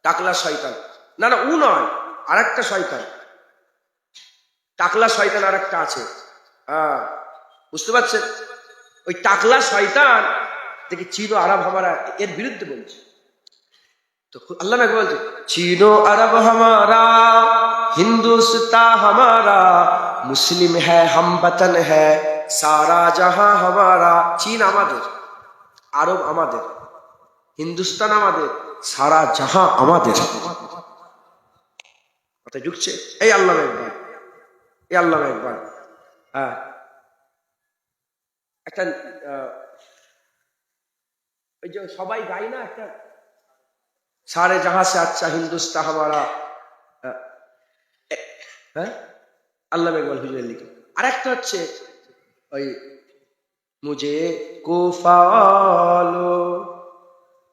টাকলা শয়তান, না না ও নয়, আর একটা শয়তান, টাকলা শয়তান আর একটা আছে। বুঝতে পারছেন? ওই টাকলা শয়তান দেখে চীনো আরব হামারা এর বিরুদ্ধে বলছে। তো আল্লাহ নাকি বলছে, চীনো আরব হামারা, হিন্দুস্তান হামারা, মুসলিম হ্যায় হাম বতন হ্যায় সারা জাহাঁ হামারা। চীন আমাদের, আরব আমাদের, হিন্দুস্তান আমাদের, সারা জাহাঁ আমাদের। কথা ঢুকছে? এই আল্লাহ একবার, এই আল্লাহ একবার। একটা ওই যে সবাই গাই না, একটা सारे जहां से अच्छा हिंदुस्तान हमारा আল্লামা ইকবাল হুজুরের লিখে। আরেকটা হচ্ছে ওই मुझे कोफा लो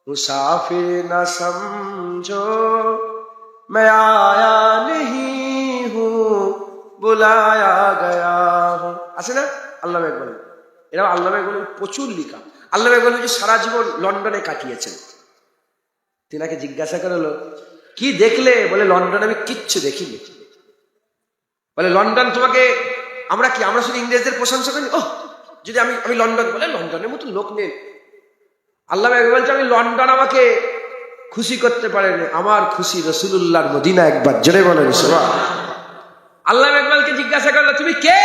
मुसाफिर न समझो मैं आया नहीं हूँ बुलाया गया हूँ, আছে না আল্লামা ইকবাল? এরা আল্লামা ইকবালের প্রচুর লেখা। আল্লামা ইকবাল হুজুর সারা জীবন লন্ডনে কাটিয়েছেন। তিনাকে জিজ্ঞাসা করলো কি দেখলে? বলে লন্ডনে আমি কিচ্ছু দেখিনি। বলে লন্ডন তোমাকে আমরা কি আমরা শুধু ইংরেজদের প্রশংসা করি? ও যদি আমি আমি লন্ডন, বলে লন্ডনের মতো লোক নেই। আল্লামা ইকবাল বলছে আমি লন্ডন আমাকে খুশি করতে পারেনি, আমার খুশি রাসূলুল্লাহর মদিনা। একবার জোরে বলেন সুবহান। আল্লামা ইকবালকে জিজ্ঞাসা করলো তুমি কে?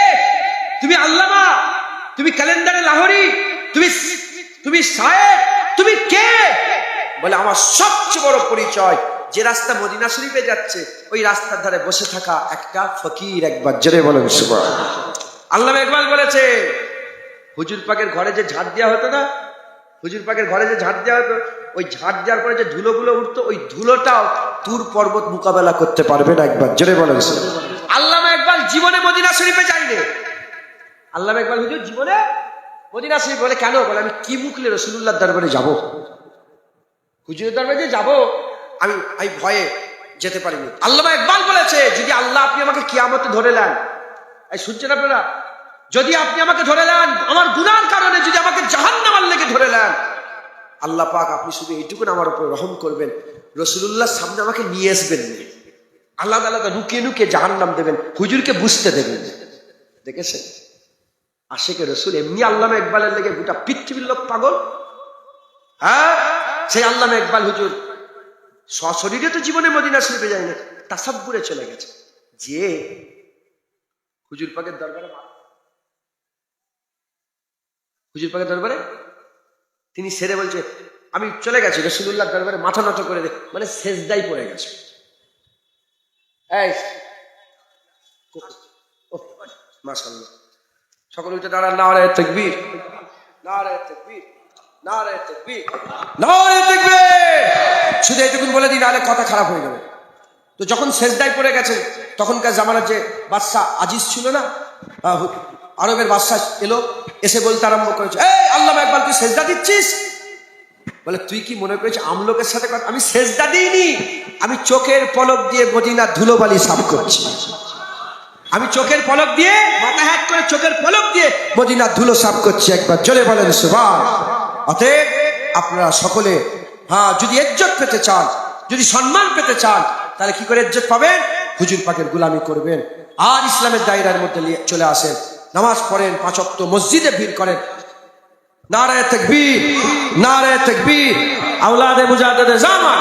তুমি আল্লামা, তুমি ক্যালেন্ডারে লাহোরি, তুমি শায়ের, তুমি কে? বলে আমার সবচেয়ে বড় পরিচয় যে রাস্তা মদিনা শরীফে যাচ্ছে ওই রাস্তার ধারে বসে থাকা একটা ফকির। একবার জোরে বলেন সুবহান। আল্লামা ইকবাল বলেছে হুজুর পাকের ঘরে যে ঝাড় দেওয়া হতো না, হুজুর পাকের ঘরে যে ঝাড় দেওয়া হতো, ওই ঝাড় দেওয়ার পরে যে ধুলোগুলো উঠতো ওই ধুলোটাও তুর পর্বত মোকাবেলা করতে পারবে না। একবার জোরে বলেন। আল্লামা ইকবাল জীবনে মদিনা শরীফে যায়নি। আল্লামা ইকবাল হুজুর জীবনে মদিনা শরীফ। বলে কেন? বলে আমি কি মুখলে রাসূলুল্লাহর দরবারে যাব, হুজুরের দরবারে যে যাব আমি ভয়ে যেতে পারিনি। আল্লামা ইকবাল বলেছে যদি আল্লাহ আপনি আমাকে কিয়ামতে ধরে নেন, এই শুনছেন আপনারা, যদি আপনি আমাকে ধরে নেন আমার গুনার কারণে, যদি আমাকে জাহান্নামের লেগে ধরে নেন, আল্লাহ পাক আপনি শুধু এইটুকু আমার উপর রহম করবেন, রাসূলুল্লাহর সামনে আমাকে নিয়ে আসবেন না, আল্লাহ তাআলা লুকিয়ে লুকিয়ে জাহান্নাম দেবেন, হুজুরকে বুঝতে দেবেন। দেখেছেন আশিকে রাসূল এমনি আল্লামা ইকবালের লেগে গোটা পৃথিবীর লোক পাগল। হ্যাঁ, সেই আল্লামা ইকবাল হুজুর সশরীরে তো জীবনে মদিনা শরীফে যায় না, তাসাব্বুরে চলে গেছে। যে হুজুর পাকের দরবারে, হুজুর পাকের দরবারে তিনি সেরে বলছে আমি চলে গেছি রাসূলুল্লাহর দরবারে, মাথা নত করে দে, মানে সেজদায় পড়ে গেছে। এই মাশাআল্লাহ, সকল উঠে দাঁড়ান, নারায়ে তাকবীর, নারায়ে তাকবীর, নারায়ে তাকবীর, নারায়ে তাকবীর। শুধু এইটুকুন বলে দিই, নাহলে কথা খারাপ হয়ে যাবে। তো যখন সেজদায় পড়ে গেছে, তখনকার জামানার যে বাদশা আজিজ ছিল না, আরবের বাদশা এলো, এসে বলতে আরম্ভ করেছে এই আল্লামা ইকবাল তুই সেজদা দিচ্ছিস? বলে তুই কি মনে করেছিস আমলোকের সাথে কথা? আমি সেজদা দিইনি, আমি চোখের পলক দিয়ে মদিনার ধুলোবালি সাফ করছি। আমি চোখের পলক দিয়ে, মাথা হ্যাট করে চোখের পলক দিয়ে মদিনার ধুলো সাফ করছি। একবার জোরে বলেন সুবহান। অতএব আপনারা সকলে যদি ইজ্জত পেতে চান, যদি সম্মান পেতে চান, তাহলে কি করে ইজ্জত পাবেন? হুজুর পাকের গোলামি করবেন আর ইসলামের দায়রার মধ্যে চলে আসেন, নামাজ পড়েন, 5 ওয়াক্ত মসজিদে ভিড় করেন। নারায়ে তাকবীর, নারায়ে তাকবীর। আওলাদে মুজাদ্দিদে জামান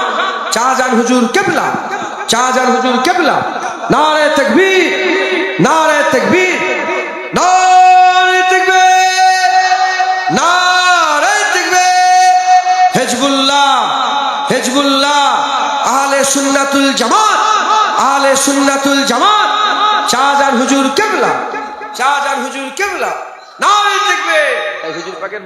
শাহজাহান হুজুর কিবলা, শাহজাহান হুজুর কিবলা। নারায়ে তাকবীর, নারায়ে তাকবীর, নারায়ে তাকবীর, নারায়ে তাকবীর। হিজবুল্লাহ, হিজবুল্লাহ, আহলে সুন্নাতুল জামাত, আহলে সুন্নাতুল জামাত। শাহজাহান হুজুর কিবলা, শাহজাহান হুজুর কিবলা। নারায়ে তাকবীর। হুজুর পাকের